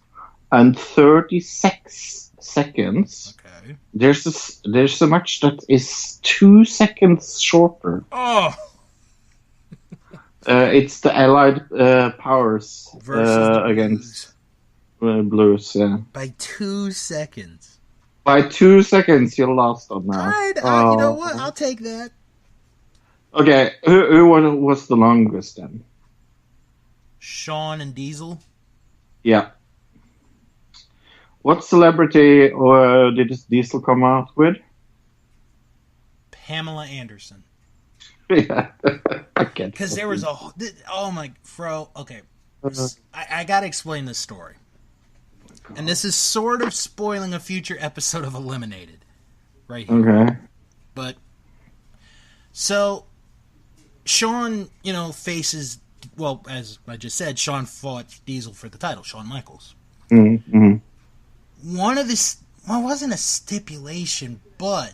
and 36 seconds. Okay. There's a match that is 2 seconds shorter. Oh. It's the Allied Powers Versus against Blues. Yeah. By 2 seconds. By 2 seconds, you lost on that. All right, you know what? I'll take that. Okay, who was the longest then? Shawn and Diesel. Yeah. What celebrity did Diesel come out with? Pamela Anderson. Yeah. Because there was Fro. Okay. I gotta explain this story. And this is sort of spoiling a future episode of Eliminated. Right here. Okay. But, so, Shawn, faces, well, as I just said, Shawn fought Diesel for the title, Shawn Michaels. Mm-hmm. One of the, well, it wasn't a stipulation, but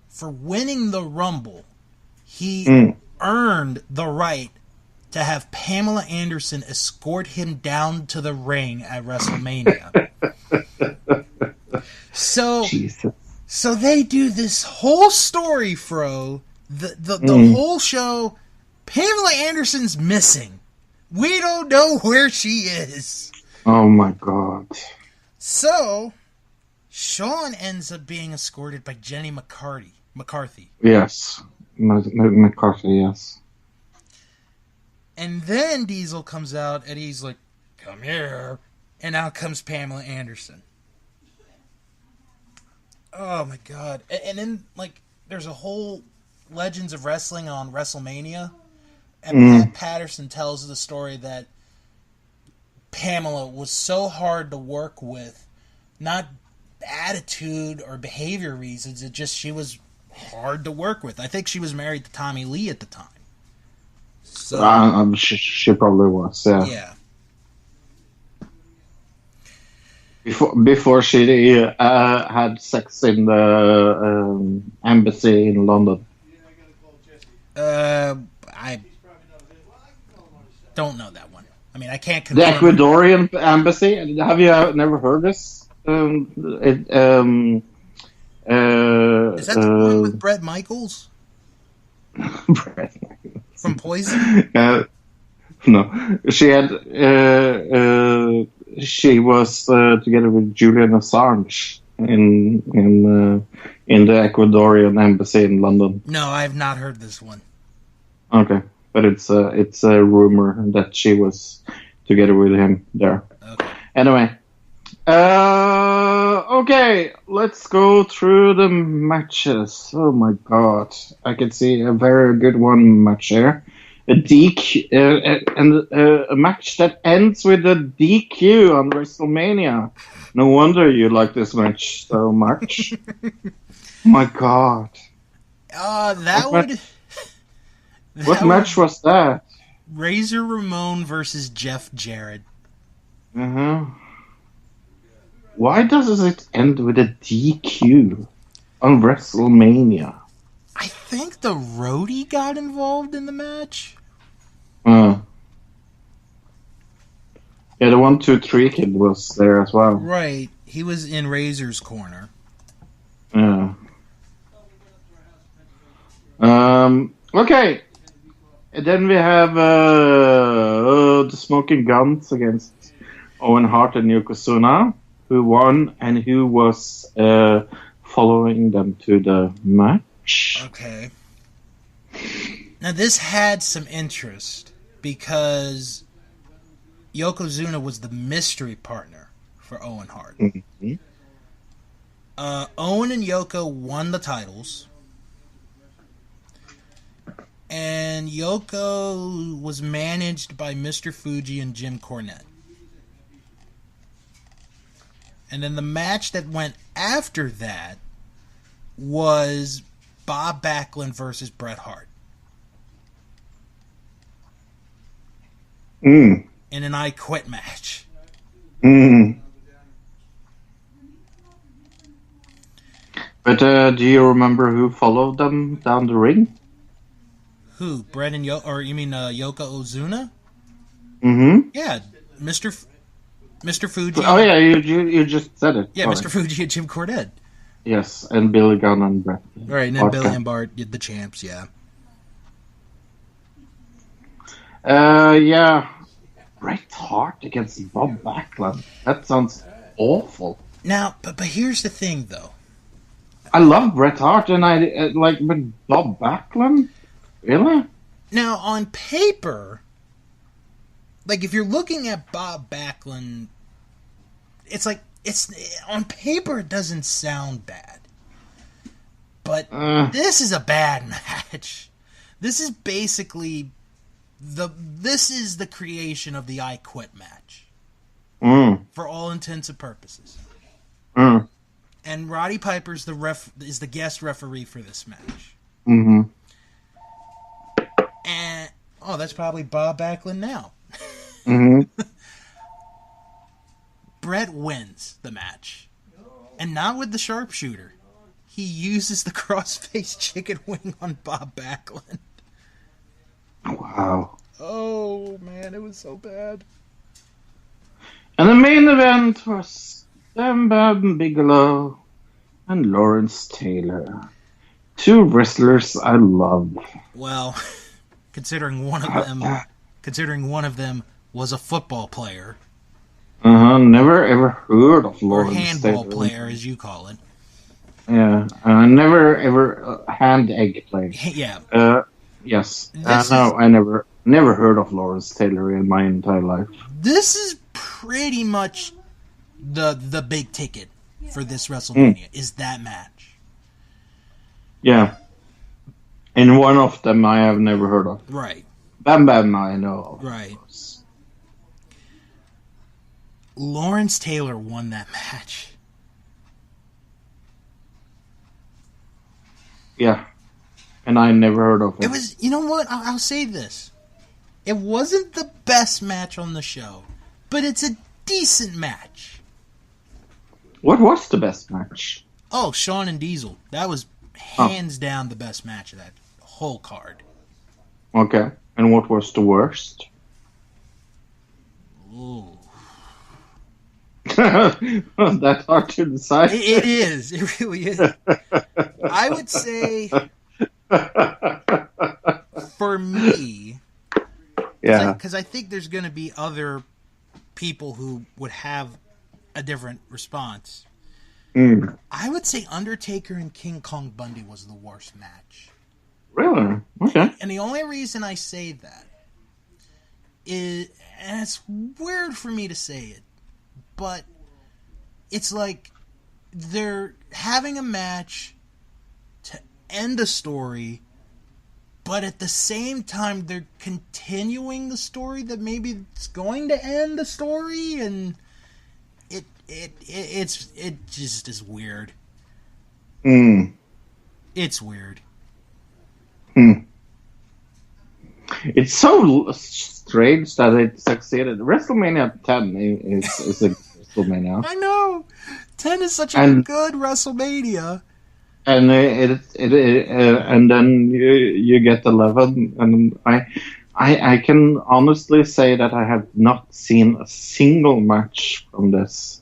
for winning the Rumble, he earned the right to have Pamela Anderson escort him down to the ring at WrestleMania. So they do this whole story, Fro. The whole show, Pamela Anderson's missing. We don't know where she is. Oh my god. So, Shawn ends up being escorted by Jenny McCarthy. Yes. McCarthy, yes. And then Diesel comes out and he's like, come here. And out comes Pamela Anderson. Oh my god. And then, there's a whole Legends of Wrestling on WrestleMania. And Matt Patterson tells the story that Pamela was so hard to work with. Not attitude or behavior reasons. It just, she was hard to work with. I think she was married to Tommy Lee at the time. So, she probably was, yeah. Yeah. Before she had sex in the embassy in London. I don't know that one. I mean, I can't confirm. The Ecuadorian embassy? Have you never heard this? Is that the one with Bret Michaels? Bret Michaels. From Poison? No. She had... she was together with Julian Assange in the Ecuadorian embassy in London. No, I have not heard this one. Okay, but it's a rumor that she was together with him there. Okay. Anyway, okay, let's go through the matches. Oh my god, I can see a very good one match here. a DQ and a match that ends with a DQ on WrestleMania. No wonder you like this match so much. My God. What match was that? Razor Ramon versus Jeff Jarrett. Uh-huh. Why does it end with a DQ on WrestleMania? I think the roadie got involved in the match. Yeah, the 1, 2, 3 kid was there as well. Right. He was in Razor's corner. Yeah. Okay. And then we have the Smoking Guns against Owen Hart and Yokozuna, who won and who was following them to the match. Okay. Now this had some interest because Yokozuna was the mystery partner for Owen Hart. Mm-hmm. Owen and Yoko won the titles. And Yoko was managed by Mr. Fuji and Jim Cornette. And then the match that went after that was Bob Backlund versus Bret Hart. In an I Quit match. But do you remember who followed them down the ring? Who? Bret and Yoko? Or you mean Yoko Ozuna? Mm-hmm. Yeah, Mr. Fuji. Oh yeah, you just said it. Yeah, Mr. Fuji and Jim Cornette. Yes, and Billy Gunn and Bret. Right, and then Billy and Bart, the champs. Yeah. Yeah. Bret Hart against Bob Backlund. That sounds awful. Now, but here's the thing, though. I love Bret Hart, and I like, but Bob Backlund, really? Now, on paper, like if you're looking at Bob Backlund, it's like on paper it doesn't sound bad, but this is a bad match. This is basically this is the creation of the I Quit match for all intents and purposes. And Roddy Piper's is the guest referee for this match. Mm-hmm. And that's probably Bob Backlund now. Mm-hmm. Bret wins the match, and not with the sharpshooter. He uses the crossface chicken wing on Bob Backlund. Wow. Oh man, it was so bad. And the main event was Sam Bigelow and Lawrence Taylor. Two wrestlers I love. Well, considering one of them was a football player. Never ever heard of Lawrence Taylor. Or handball Taylor. player, as you call it. Yeah, never ever hand egg player. Yeah. Yes. No, I never heard of Lawrence Taylor in my entire life. This is pretty much the big ticket for this WrestleMania is that match. Yeah. And one of them I have never heard of. Right. Bam Bam I know of. Right. Lawrence Taylor won that match. Yeah. And I never heard of it. It was, you know what? I'll say this. It wasn't the best match on the show, but it's a decent match. What was the best match? Oh, Shawn and Diesel. That was hands down the best match of that whole card. Okay. And what was the worst? Ooh. That's hard to decide. It is. It really is. I would say, for me, because I think there's going to be other people who would have a different response. I would say Undertaker and King Kong Bundy was the worst match. Really? Okay. And the only reason I say that is, and it's weird for me to say it, but it's like they're having a match to end a story but at the same time, they're continuing the story that maybe it's going to end the story, and it just is weird. It's weird. It's so strange that it succeeded. WrestleMania 10 is a WrestleMania. I know. 10 is such a good WrestleMania. And and then you get 11, and I can honestly say that I have not seen a single match from this,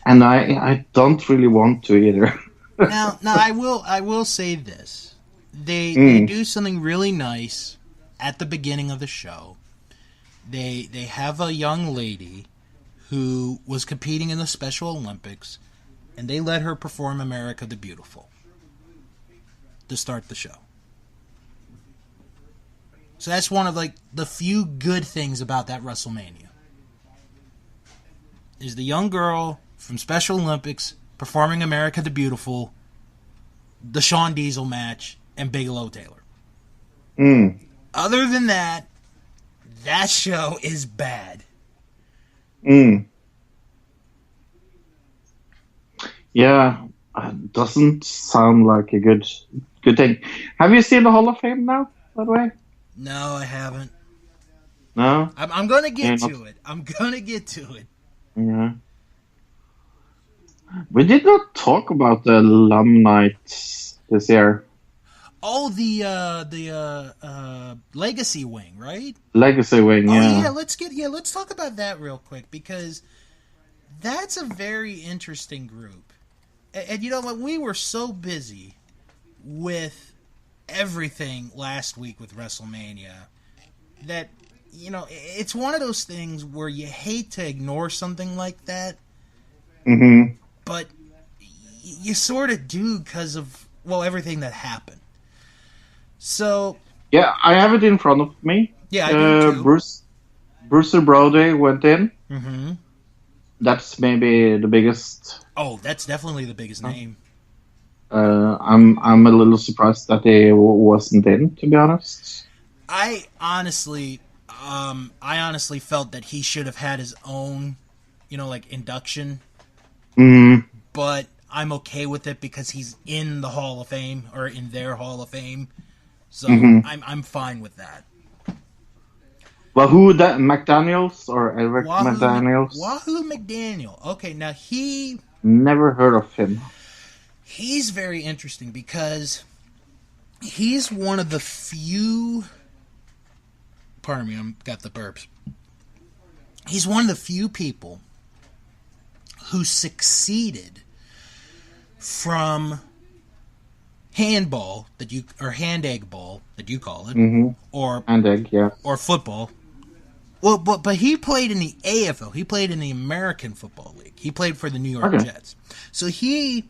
and I don't really want to either. now I will say this: they do something really nice at the beginning of the show. They have a young lady who was competing in the Special Olympics, and they let her perform "America the Beautiful" to start the show. So that's one of the few good things about that WrestleMania. Is the young girl from Special Olympics performing "America the Beautiful," the Shawn Diesel match, and Bigelow Taylor. Other than that, that show is bad. Yeah, doesn't sound like a good thing. Have you seen the Hall of Fame now, by the way? No, I haven't. No? I'm going to get to it. I'm going to get to it. Yeah. We did not talk about the alum nights this year. Oh, the Legacy Wing, right? Legacy Wing, yeah. Oh yeah, let's talk about that real quick, because that's a very interesting group. And you know what? We were so busy with everything last week with WrestleMania that, you know, it's one of those things where you hate to ignore something like that. But you sort of do because of, well, everything that happened. So... Yeah, I have it in front of me. Yeah, I do too. Bruce Brody went in. Mm-hmm. That's maybe the biggest... Oh, that's definitely the biggest name. I'm a little surprised that he wasn't in, to be honest. I honestly felt that he should have had his own, you know, like, induction. But I'm okay with it because he's in the Hall of Fame, or in their Hall of Fame. So I'm fine with that. Well, who that? McDaniels or Eric McDaniels? Wahoo McDaniel. Okay, now he... Never heard of him. He's very interesting because he's one of the few... Pardon me, I've got the burps. He's one of the few people who succeeded from handball or hand egg ball that you call it, or hand egg, yeah, or football. Well, but he played in the AFL. He played in the American Football League. He played for the New York Jets. So he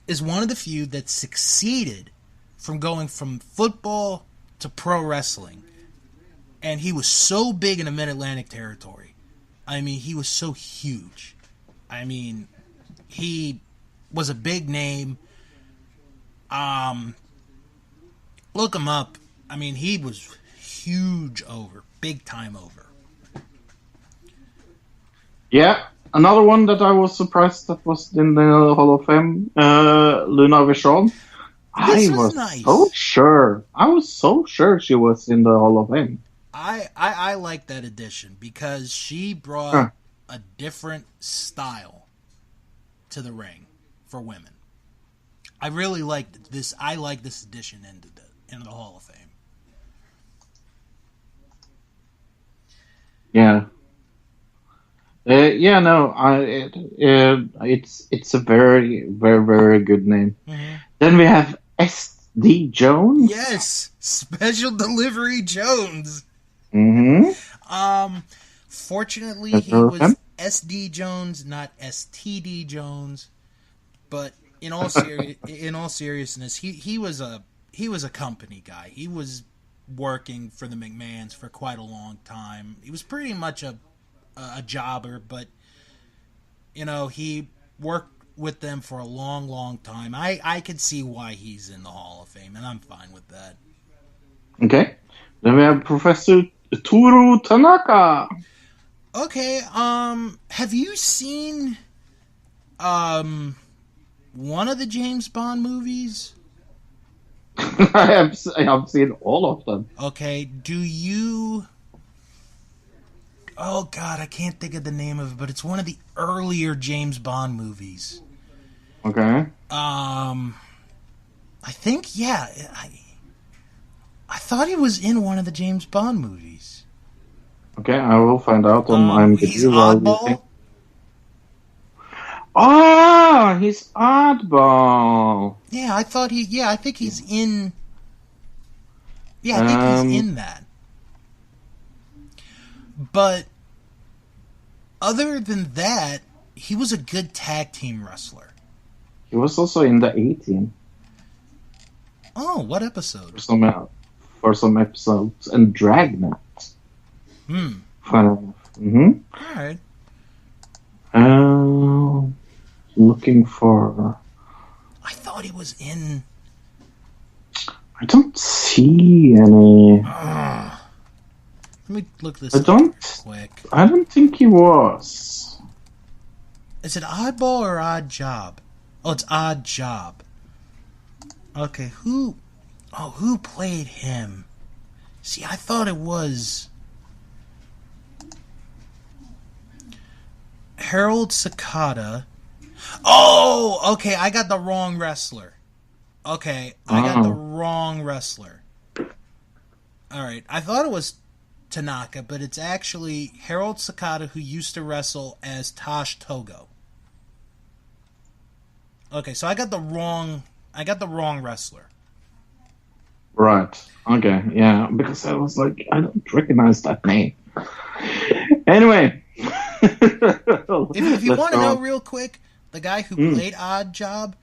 is one of the few that succeeded from going from football to pro wrestling. And he was so big in the Mid-Atlantic territory. I mean, he was so huge. I mean, he was a big name. Look him up. I mean, he was huge big time over. Yeah, another one that I was surprised that was in the Hall of Fame, Luna Vachon. I was nice. So sure. I was so sure she was in the Hall of Fame. I like that addition because she brought a different style to the ring for women. I really liked this. I like this addition into the Hall of Fame. Yeah. It's a very, very, very good name. Then we have S.D. Jones. Yes, Special Delivery Jones. Fortunately, he was S.D. Jones, not S.T.D. Jones. But in all seriousness, he was a company guy. He was working for the McMahons for quite a long time. He was pretty much a jobber, but you know, he worked with them for a long, long time. I could see why he's in the Hall of Fame, and I'm fine with that. Okay. Then we have Professor Toru Tanaka. Okay, have you seen one of the James Bond movies? I have seen all of them. Okay, do you... Oh, God, I can't think of the name of it, but it's one of the earlier James Bond movies. Okay. I think, yeah, I thought he was in one of the James Bond movies. Okay, I will find out on IMDb. He's Oddball? Oh, he's Oddball. Yeah, I think he's in... Yeah, I think he's in that. But other than that, he was a good tag team wrestler. He was also in the 18. Oh, what episode? For some episodes. And Dragnet. Fun enough. Alright. Looking for... I thought he was in... I don't see any... Let me look this up quick. I don't think he was. Is it Oddball or Odd Job? Oh, it's Odd Job. Okay, who played him? See, I thought it was Harold Sakata. Oh, okay, I got the wrong wrestler. Okay, I got the wrong wrestler. Alright, I thought it was Tanaka, but it's actually Harold Sakata, who used to wrestle as Tosh Togo. Okay, so I got the wrong wrestler. Right. Okay, yeah, because I was like, I don't recognize that name. Anyway. If you want to know real quick, the guy who played Odd Job,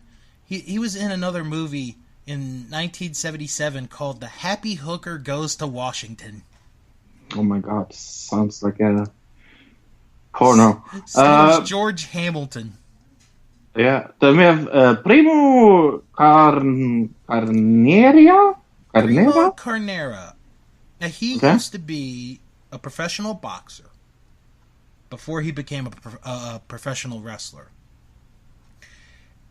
he was in another movie in 1977 called The Happy Hooker Goes to Washington. Oh my god, sounds like a porno. Stars George Hamilton. Yeah, then we have Primo Carnera? Primo Carnera. Now, he used to be a professional boxer before he became a professional wrestler.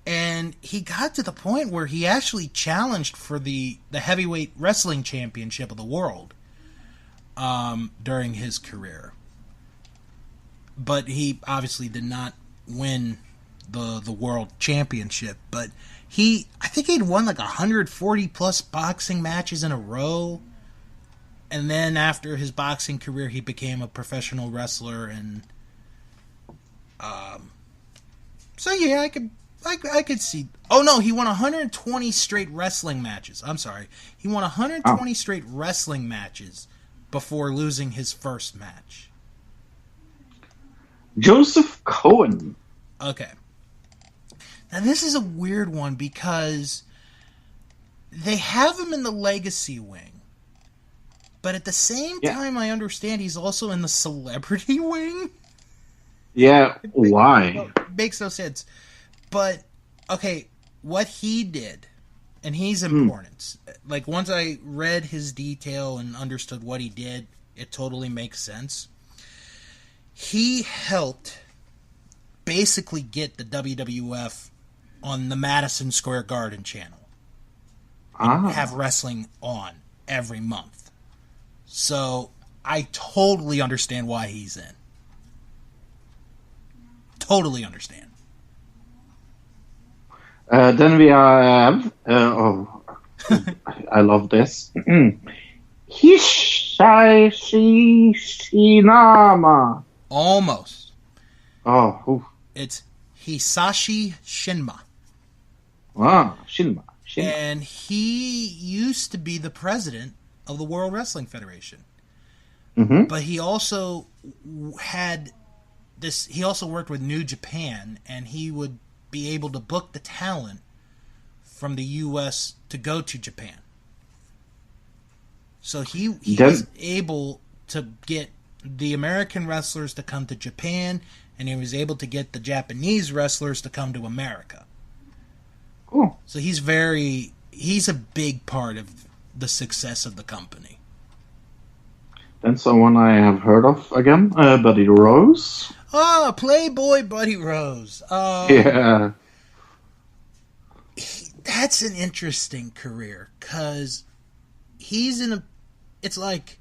And he got to the point where he actually challenged for the heavyweight wrestling championship of the world during his career. But he obviously did not win the world championship. But I think he'd won like 140 plus boxing matches in a row. And then after his boxing career, he became a professional wrestler. And so yeah, I could see. Oh no, he won 120 straight wrestling matches. I'm sorry, he won 120 straight wrestling matches before losing his first match. Joseph Cohen. Okay. Now this is a weird one because they have him in the legacy wing, but at the same time, I understand he's also in the celebrity wing. Yeah, why? Makes no sense. But, okay, what he did, and he's important. Like, once I read his detail and understood what he did, it totally makes sense. He helped basically get the WWF on the Madison Square Garden channel. And have wrestling on every month. So, I totally understand why he's in. Totally understand. Then we have... I love this. Hishinama. Almost. Oh. It's Hisashi Shinma. Ah, Shinma. And he used to be the president of the World Wrestling Federation. Mm-hmm. But he also had this. He also worked with New Japan, and he would be able to book the talent from the U.S. to go to Japan. So he was able to get the American wrestlers to come to Japan, and he was able to get the Japanese wrestlers to come to America. Cool. So he's a big part of the success of the company. Then someone I have heard of again, Buddy Rose. Oh, Playboy Buddy Rose. Yeah. That's an interesting career, because he's in a... It's like...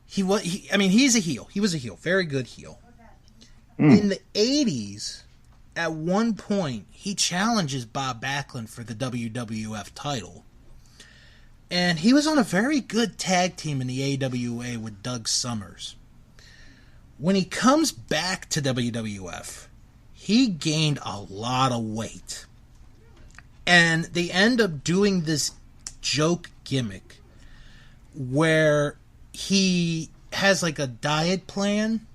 he's a heel. He was a heel. Very good heel. In the 80s, at one point, he challenges Bob Backlund for the WWF title. And he was on a very good tag team in the AWA with Doug Summers. When he comes back to WWF, he gained a lot of weight. And they end up doing this joke gimmick where he has like a diet plan.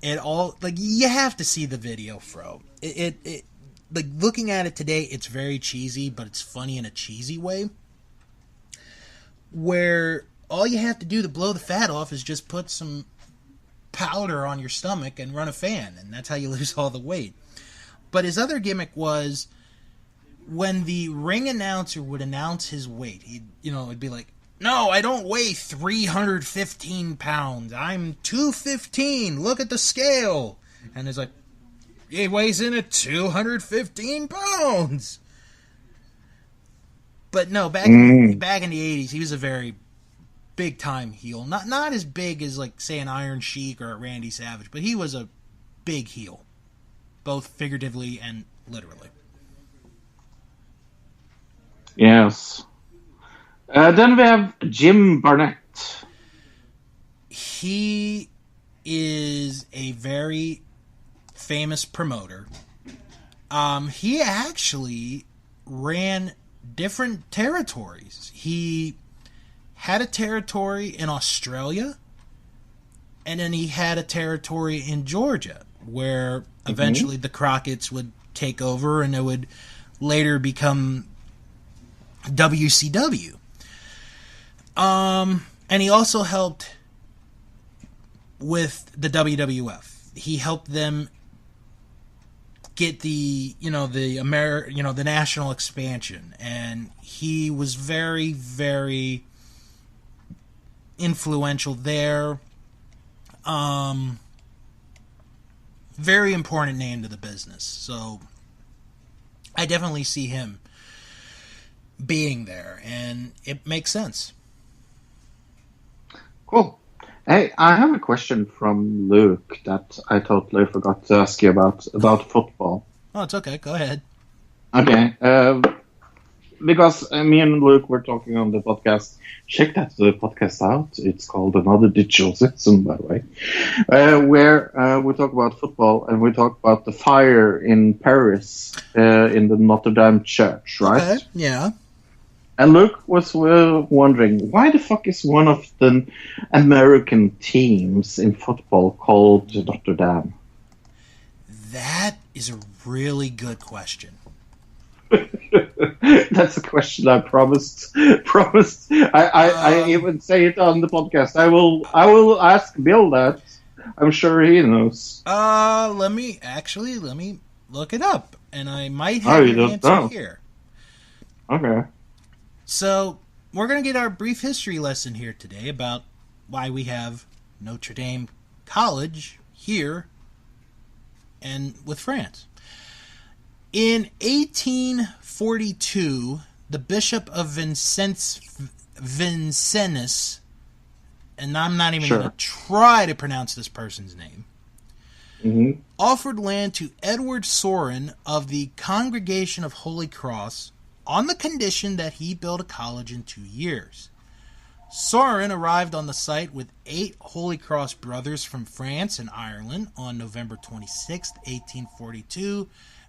And all, like, you have to see the video, Fro. It like, looking at it today, it's very cheesy, but it's funny in a cheesy way. Where all you have to do to blow the fat off is just put some powder on your stomach and run a fan, and that's how you lose all the weight. But his other gimmick was when the ring announcer would announce his weight, it'd be like, "No, I don't weigh 315 pounds. I'm 215. Look at the scale." And it's like, he weighs in at 215 pounds. But no, back in the 80s, he was a very big-time heel. Not as big as, like, say, an Iron Sheik or a Randy Savage, but he was a big heel, both figuratively and literally. Yes. Then we have Jim Barnett. He is a very famous promoter. He actually ran different territories. He had a territory in Australia, and then he had a territory in Georgia, where eventually the Crockett's would take over, and it would later become WCW. And he also helped with the WWF. He helped them get the national expansion, and he was very, very influential there. Very important name to the business. So I definitely see him being there, and it makes sense. Cool. Hey, I have a question from Luke that I totally forgot to ask you about football. Oh, it's okay. Go ahead. Okay. Because me and Luke were talking on the podcast. Check that podcast out. It's called Another Digital Citizen, by the way. Where we talk about football, and we talk about the fire in Paris in the Notre Dame church, right? Okay. Yeah. And Luke was wondering, why the fuck is one of the American teams in football called Notre Dame? That is a really good question. That's a question I promised. I even say it on the podcast. I will ask Bill that. I'm sure he knows. Let me look it up, and I might have an answer here. Okay. So, we're going to get our brief history lesson here today about why we have Notre Dame College here and with France. In 1842, the Bishop of Vincennes, and I'm not even going to try to pronounce this person's name, offered land to Edward Sorin of the Congregation of Holy Cross on the condition that he build a college in 2 years. Sorin arrived on the site with 8 Holy Cross brothers from France and Ireland on November 26, 1842,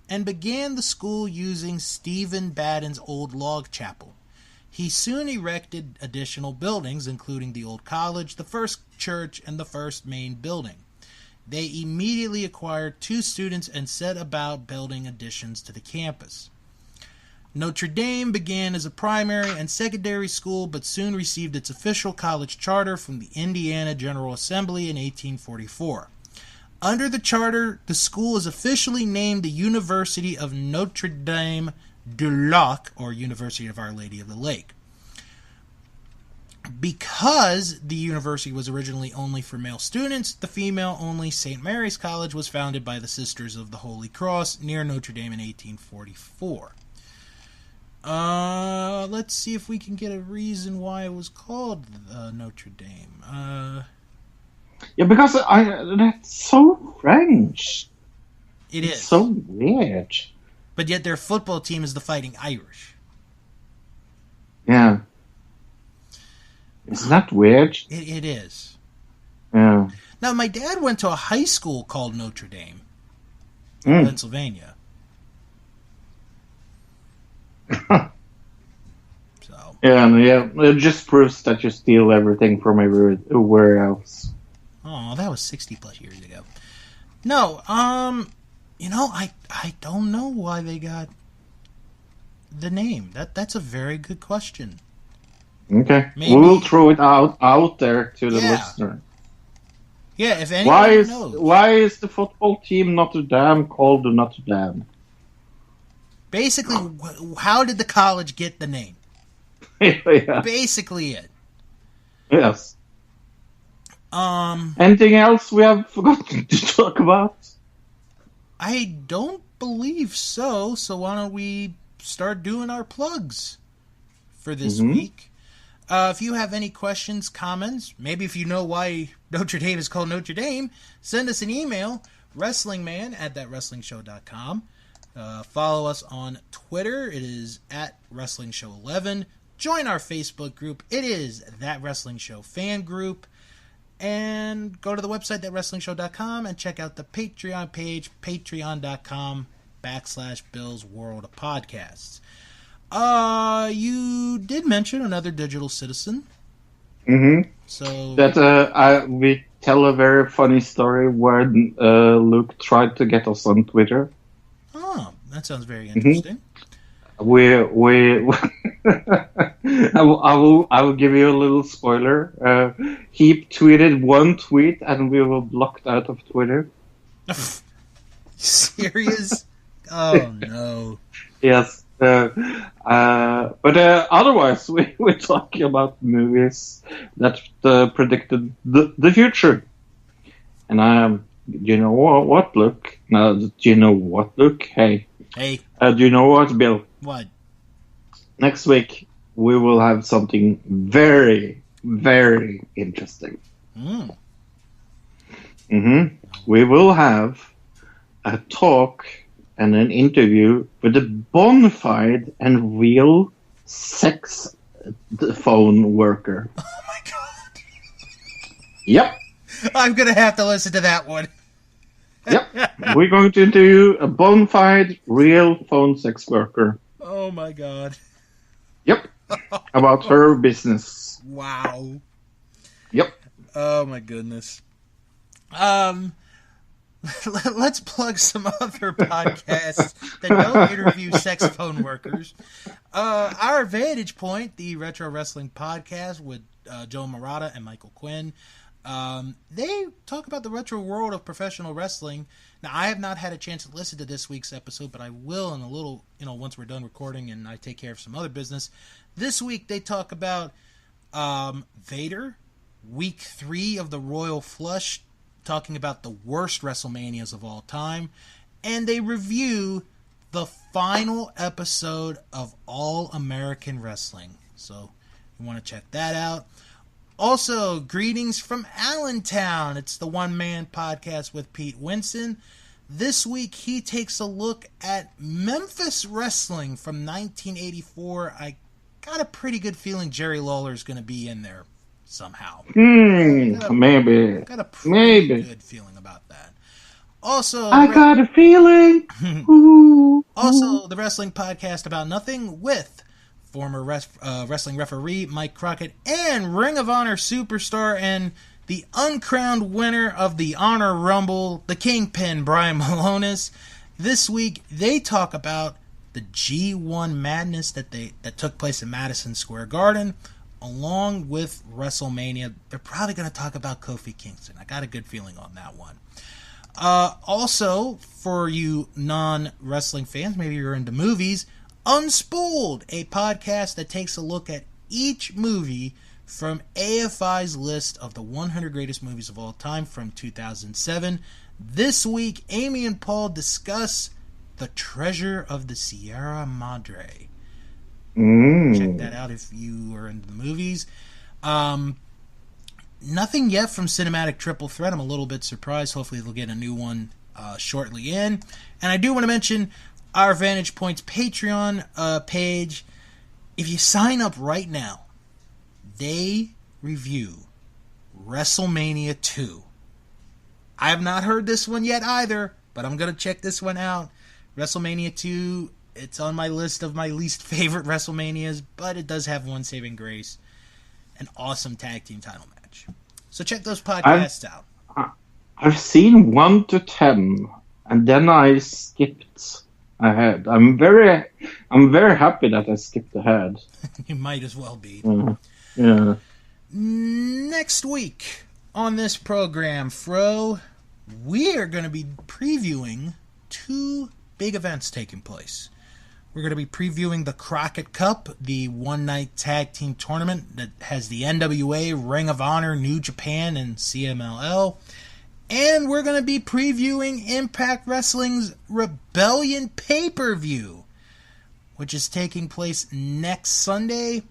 and began the school using Stephen Badden's old log chapel. He soon erected additional buildings, including the old college, the first church, and the first main building. They immediately acquired 2 students and set about building additions to the campus. Notre Dame began as a primary and secondary school, but soon received its official college charter from the Indiana General Assembly in 1844. Under the charter, the school is officially named the University of Notre Dame du Lac, or University of Our Lady of the Lake. Because the university was originally only for male students, the female-only St. Mary's College was founded by the Sisters of the Holy Cross near Notre Dame in 1844. Let's see if we can get a reason why it was called Notre Dame. Yeah, because that's so French. It's so weird. But yet their football team is the Fighting Irish. Yeah. Isn't that weird? It is. Yeah. Now, my dad went to a high school called Notre Dame in Pennsylvania. So. Yeah, it just proves that you steal everything from everywhere else. Oh, that was 60 plus years ago. No, I don't know why they got the name. That's a very good question. Okay. Maybe. We'll throw it out there to the listener. Yeah, if anyone knows. Why is the football team Notre Dame called the Notre Dame? Basically, how did the college get the name? Yeah. Basically it. Yes. Anything else we have forgotten to talk about? I don't believe so. So why don't we start doing our plugs for this week? If you have any questions, comments, maybe if you know why Notre Dame is called Notre Dame, send us an email, wrestlingman@thatwrestlingshow.com. Follow us on Twitter. It is @WrestlingShow11. Join our Facebook group. It is That Wrestling Show Fan Group. And go to the website, thatwrestlingshow.com, and check out the Patreon page, patreon.com/Bill's World of Podcasts. You did mention another digital citizen. So that we tell a very funny story where Luke tried to get us on Twitter. Oh, that sounds very interesting. I will give you a little spoiler. He tweeted one tweet and we were blocked out of Twitter. Serious? Oh no. Yes. But otherwise, we're talking about movies that predicted the future. And do you know what, Luke? Now, do you know what, Luke? Hey. Hey. Do you know what, Bill? What? Next week, we will have something very, very interesting. We will have a talk and an interview with a bona fide and real sex phone worker. Oh my god. Yep. I'm going to have to listen to that one. Yep. We're going to interview a bona fide, real phone sex worker. Oh my god. Yep. About her business. Wow. Yep. Oh my goodness. Let's plug some other podcasts that don't interview sex phone workers. Our Vantage Point, the Retro Wrestling Podcast with Joe Murata and Michael Quinn. They talk about the retro world of professional wrestling. Now, I have not had a chance to listen to this week's episode, but I will in a little, once we're done recording and I take care of some other business. This week, they talk about Vader, week 3 of the Royal Flush, talking about the worst WrestleManias of all time, and they review the final episode of All American Wrestling. So, you want to check that out. Also, greetings from Allentown. It's the one-man podcast with Pete Winston. This week, he takes a look at Memphis Wrestling from 1984. I got a pretty good feeling Jerry Lawler is going to be in there somehow. Maybe. Got a pretty good feeling about that. Also, I got a feeling. Also, the Wrestling Podcast About Nothing with former wrestling referee Mike Crockett and Ring of Honor superstar and the uncrowned winner of the Honor Rumble, the Kingpin, Brian Malonis. This week, they talk about the G1 madness that took place in Madison Square Garden, along with WrestleMania. They're probably going to talk about Kofi Kingston. I got a good feeling on that one. Also, for you non-wrestling fans, maybe you're into movies, Unspooled, a podcast that takes a look at each movie from AFI's list of the 100 greatest movies of all time from 2007. This week, Amy and Paul discuss The Treasure of the Sierra Madre. Check that out if you are into the movies. Nothing yet from Cinematic Triple Threat. I'm a little bit surprised. Hopefully they'll get a new one shortly in. And I do want to mention our Vantage Points Patreon page. If you sign up right now, they review WrestleMania 2. I have not heard this one yet either, but I'm going to check this one out. WrestleMania 2, it's on my list of my least favorite WrestleManias, but it does have one saving grace. An awesome tag team title match. So check those podcasts out. I've seen 1 to 10, and then I skipped ahead. I'm very happy that I skipped ahead. You might as well be. Yeah. Next week on this program, Fro, we are going to be previewing 2 big events taking place. We're going to be previewing the Crockett Cup, the one-night tag team tournament that has the NWA, Ring of Honor, New Japan, and CMLL. And we're going to be previewing Impact Wrestling's Rebellion pay-per-view, which is taking place next Sunday.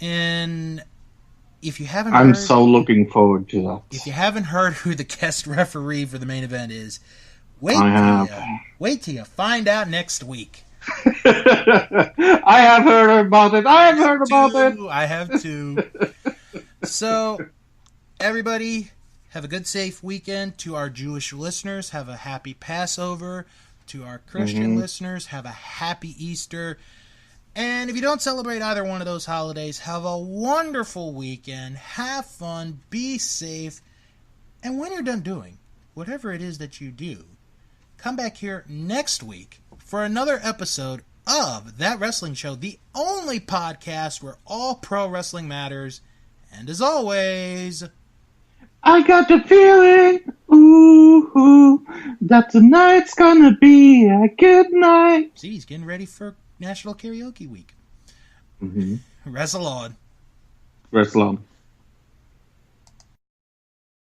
And if you haven't heard... I'm so looking forward to that. If you haven't heard who the guest referee for the main event is, wait till you find out next week. I have heard about it. I have too. So, everybody, have a good, safe weekend. To our Jewish listeners, have a happy Passover. To our Christian listeners, have a happy Easter. And if you don't celebrate either one of those holidays, have a wonderful weekend. Have fun. Be safe. And when you're done doing whatever it is that you do, come back here next week for another episode of That Wrestling Show, the only podcast where all pro wrestling matters. And as always, I got the feeling, that tonight's gonna be a good night. See, he's getting ready for National Karaoke Week. Mm-hmm. Wrestle on. Wrestle on.